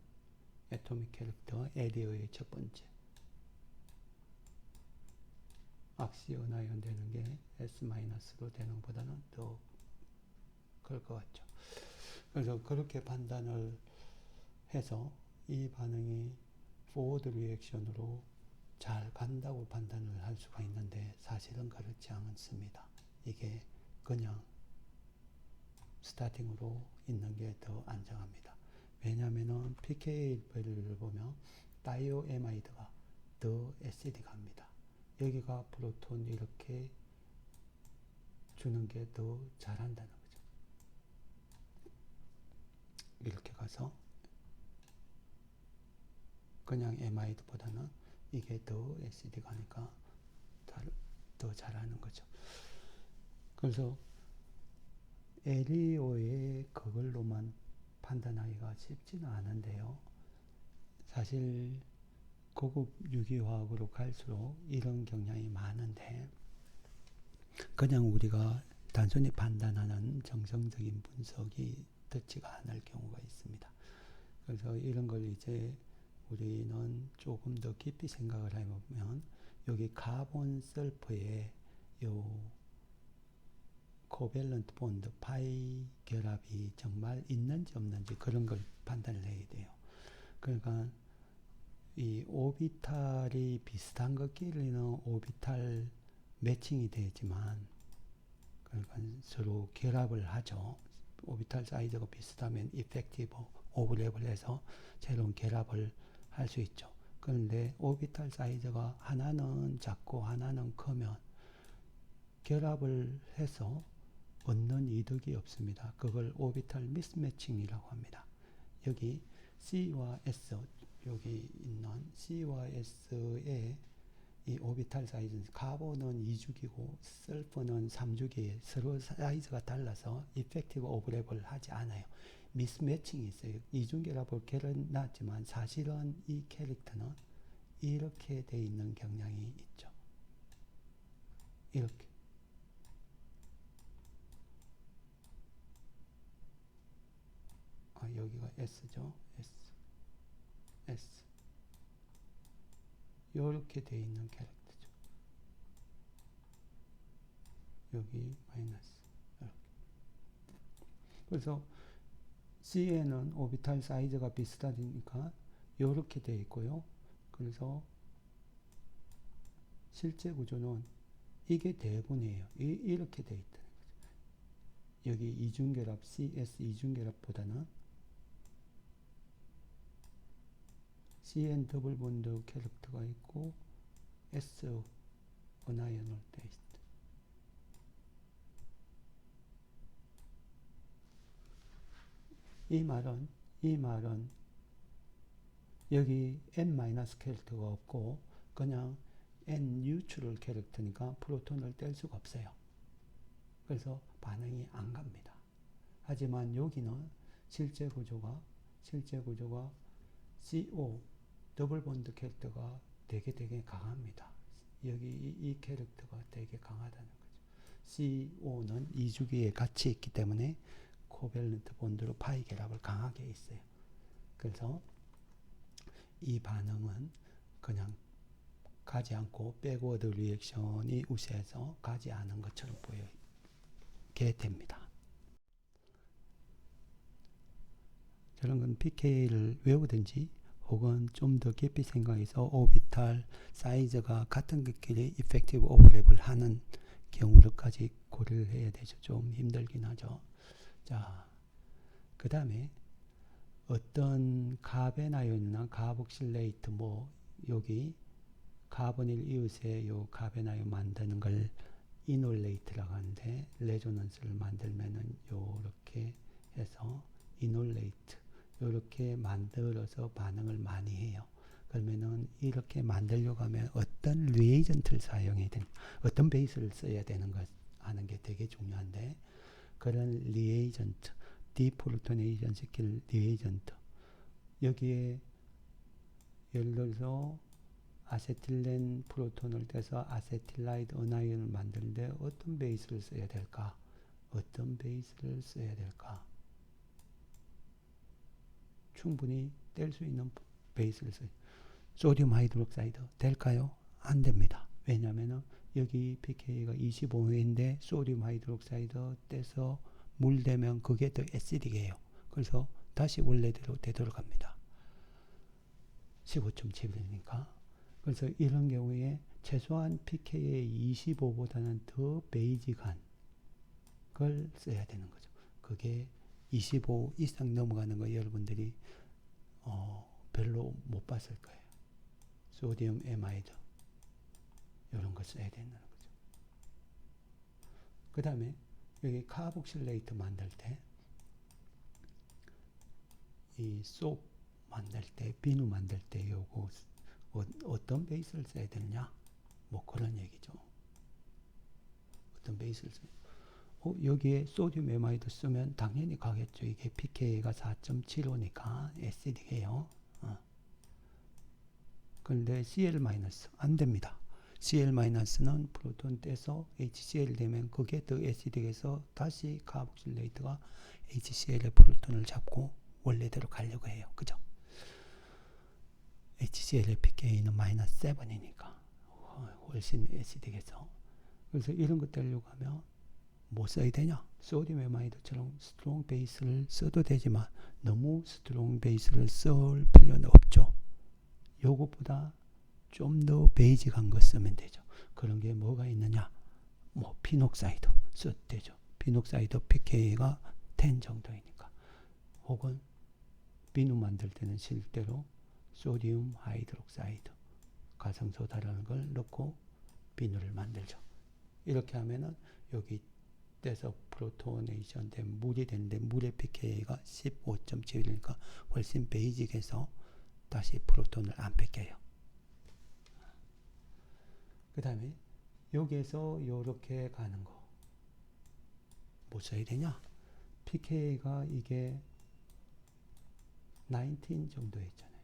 애토믹 캐릭터 에리어의 첫 번째 악시 은하연 되는 게 S-로 되는 것보다는 더 클 것 같죠. 그래서 그렇게 판단을 해서 이 반응이 포워드 리액션으로 잘 간다고 판단을 할 수가 있는데 사실은 그렇지 않습니다. 이게 그냥 스타팅으로 있는 게 더 안정합니다. 왜냐하면 pKa 밸류를 보면 다이오에마이드가 더 애시드합니다. 여기가 프로톤 이렇게 주는 게 더 잘한다는 거죠. 이렇게 가서 그냥 에마이드보다는 이게 더 애시드하니까 더 잘하는 거죠. 그래서 에리오의 그걸로만 판단하기가 쉽지는 않은데요. 사실 고급 유기화학으로 갈수록 이런 경향이 많은데 그냥 우리가 단순히 판단하는 정성적인 분석이 듣지가 않을 경우가 있습니다. 그래서 이런 걸 이제 우리는 조금 더 깊이 생각을 해보면 여기 카본 설퍼에 요 코밸런트 본드 파이 결합이 정말 있는지 없는지 그런 걸 판단을 해야 돼요. 그러니까 이 오비탈이 비슷한 것끼리는 오비탈 매칭이 되지만 그러니까 서로 결합을 하죠. 오비탈 사이즈가 비슷하면 이펙티브 오버랩을 해서 새로운 결합을 할 수 있죠. 그런데 오비탈 사이즈가 하나는 작고 하나는 크면 결합을 해서 얻는 이득이 없습니다. 그걸 오비탈 미스매칭이라고 합니다. 여기 C와 S, 여기 있는 C와 S의 이 오비탈 사이즈는 카본은 2주기고 설퍼는 3주기에 서로 사이즈가 달라서 이펙티브 오버랩을 하지 않아요. 미스매칭이 있어요. 이중결합을 결합놨지만 사실은 이 캐릭터는 이렇게 돼 있는 경향이 있죠. 이렇게. 여기가 S죠. S. 이렇게 돼 있는 캐릭터죠. 여기 마이너스. 이렇게. 그래서 C에는 오비탈 사이즈가 비슷하니까 이렇게 돼 있고요. 그래서 실제 구조는 이게 대부분이에요. 이렇게 돼 있다는 거죠. 여기 이중결합, CS 이중결합보다는 CN 더블 본드 캐릭터가 있고 S 은하연으로 되어 있다. 이 말은 여기 N- 캐릭터가 없고 그냥 N 뉴트럴 캐릭터니까 프로톤을 뗄 수가 없어요. 그래서 반응이 안 갑니다. 하지만 여기는 실제 구조가 CO 더블 본드 캐릭터가 되게 강합니다. 여기 이 캐릭터가 되게 강하다는 거죠. CO는 2주기에 같이 있기 때문에 코밸런트 본드로 파이 결합을 강하게 있어요. 그래서 이 반응은 그냥 가지 않고 백워드 리액션이 우세해서 가지 않은 것처럼 보이게 됩니다. 이런 건 pK를 외우든지 혹은 좀 더 깊이 생각해서 오비탈 사이즈가 같은 것끼리 이펙티브 오버랩을 하는 경우를까지 고려를 해야 되죠. 좀 힘들긴 하죠. 자, 그 다음에 어떤 카베나연이나 카복실레이트 여기 카보닐 이웃에 요 카베나연 만드는 걸 이놀레이트라고 하는데 레조넌스를 만들면은 요렇게 해서 이놀레이트 요렇게 만들어서 반응을 많이 해요. 그러면은 이렇게 만들려고 하면 어떤 리에이전트를 사용해야 되는 어떤 베이스를 써야 되는 것 하는 게 되게 중요한데 그런 리에이전트 디프로토네이션 시킬 리에이전트 여기에 예를 들어서 아세틸렌 프로톤을 떼서 아세틸라이드 은하연을 만드는데 어떤 베이스를 써야 될까? 어떤 베이스를 써야 될까? 충분히 뗄 수 있는 베이스를 써요. 소듐 하이드록사이드 될까요? 안 됩니다. 왜냐하면 여기 pK가 25인데 소듐 하이드록사이드 떼서 물 대면 그게 더 애시딕해요. 그래서 다시 원래대로 되돌아갑니다. 15.7이니까. 그래서 이런 경우에 최소한 pK의 25보다는 더 베이직한 걸 써야 되는 거죠. 그게 25 이상 넘어가는 거 여러분들이 별로 못 봤을 거예요. 소디움 에마이드 이런 거 써야 된다는 거죠. 그 다음에 여기 카복실레이트 만들 때 이 속 만들 때 비누 만들 때 요거 어떤 베이스를 써야 되느냐 그런 얘기죠. 어떤 베이스를 써야 여기에 소듐 에마이드 쓰면 당연히 가겠죠. 이게 pK가 4.75니까 애시딕해요. 그런데 Cl- 안 됩니다. Cl-는 프로톤 떼서 HCl 되면 그게 더 애시딕해서 다시 카복실레이트가 HCl의 프로톤을 잡고 원래대로 가려고 해요. 그죠? HCl의 pK는 -7이니까 훨씬 애시딕해서 그래서 이런 것 떼려고 하면 뭐 써야 되냐? 소듐 에마이드처럼 스트롱 베이스를 써도 되지만 너무 스트롱 베이스를 쓸 필요는 없죠. 요것보다 좀 더 베이직한 거 쓰면 되죠. 그런 게 뭐가 있느냐? 피녹사이드 써도 되죠. 피녹사이드 pK가 10 정도이니까. 혹은 비누 만들 때는 실제로 소듐 하이드록사이드 가성소다라는 걸 넣고 비누를 만들죠. 이렇게 하면은 여기 떼서 프로토네이션 된 물이 되는데 물의 pK가 15.7이니까 훨씬 베이직해서 다시 프로톤을 안 뺏겨요. 그 다음에 여기에서 이렇게 가는 거 뭐 써야 되냐? pK가 이게 19 정도 있잖아요.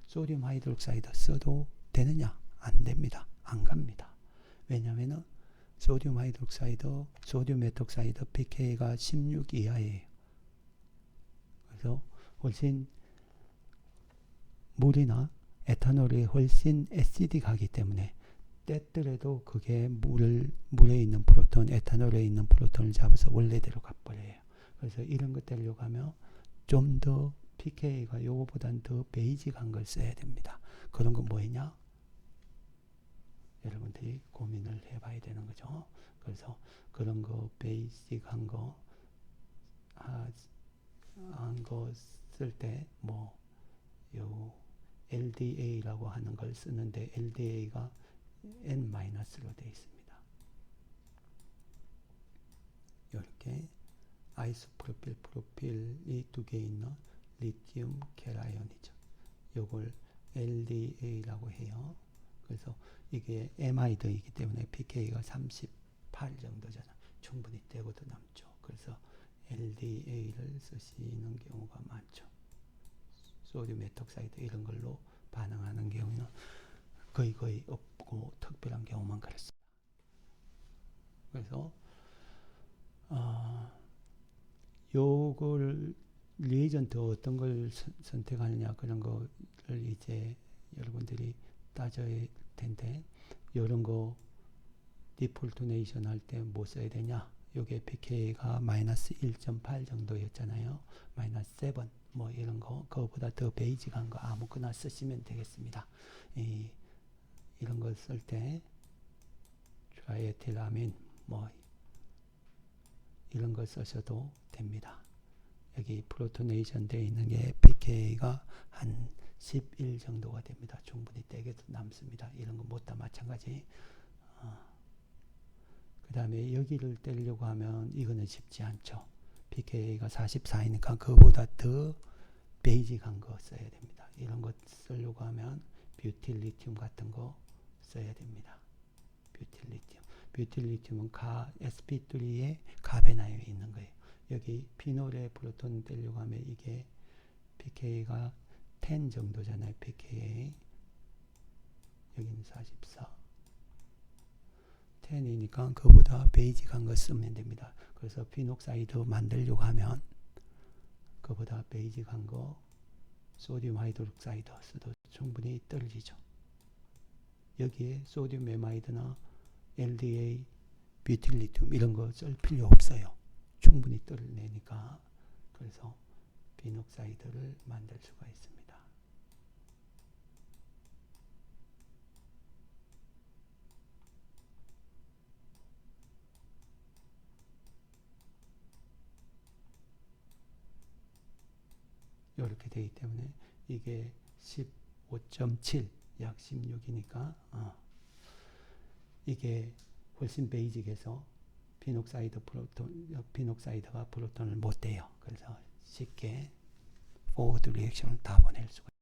소듐 하이드록사이드 써도 되느냐? 안 됩니다. 안 갑니다. 왜냐면은 소듐 하이드록사이드, 소듐 메톡사이드 pK가 16 이하예요. 그래서 훨씬 물이나 에탄올이 훨씬 애시딕하기 때문에 뗐더라도 그게 물에 있는 프로톤, 에탄올에 있는 프로톤을 잡아서 원래대로 가버려요. 그래서 이런 것 떼려고 하면 좀 더 pK가 요거보다는 더 베이직한 걸 써야 됩니다. 그런 건 뭐냐? 여러분들이 고민을 해봐야 되는 거죠. 그래서 그런 거 베이직한 거 쓸 때 요 LDA라고 하는 걸 쓰는데 LDA가 N-로 되어 있습니다. 이렇게 아이소프로필 프로필이 두 개 있는 리튬 캐라이온이죠. 요걸 LDA라고 해요. 그래서 이게 에마이드이기 때문에 pK가 38 정도잖아. 충분히 떼고도 남죠. 그래서 LDA를 쓰시는 경우가 많죠. 소듐 메톡사이드 이런 걸로 반응하는 경우는 거의 없고 특별한 경우만 그렇습니다. 그래서 요걸 리에이전트 어떤 걸 선택하느냐 그런 거를 이제 여러분들이 따져야 될 텐데 이런 거 디폴토네이션 할 때 뭐 써야 되냐 요게 pK가 마이너스 1.8 정도였잖아요. 마이너스 7 뭐 이런 거, 그거보다 더 베이직한 거 아무거나 쓰시면 되겠습니다. 이런 걸 쓸 때 트라이에틸아민 뭐 이런 걸 쓰셔도 됩니다. 여기 프로토네이션 되어 있는 게 pK가 한 11 정도가 됩니다. 충분히 떼게도 남습니다. 이런 거 못 다 마찬가지. 그 다음에 여기를 떼려고 하면 이거는 쉽지 않죠. pK가 44이니까 그거보다 더 베이직한 거 써야 됩니다. 이런 거 쓰려고 하면 뷰틸리튬 같은 거 써야 됩니다. 뷰틸리튬은 sp3에 가베나이온이 있는 거예요. 여기 피놀의 프로톤 떼려고 하면 이게 pK가 10 정도잖아요. pKa 여기는 44 10이니까 그보다 베이직한 거 쓰면 됩니다. 그래서 피녹사이드 만들려고 하면 그보다 베이직한 거 소듐 하이드록사이드 써도 충분히 떨어지죠. 여기에 소듐 메마이드나 LDA, 뷰틸리튬 이런 거 쓸 필요 없어요. 충분히 떨어내니까. 그래서 비녹사이드를 만들 수가 있습니다. 이렇게 되기 때문에 이게 15.7 약 16이니까 이게 훨씬 베이직해서 비녹사이드가 프로톤을 못 떼요. 그래서 쉽게 포워드 리액션을 다 보낼 수가 있습니다.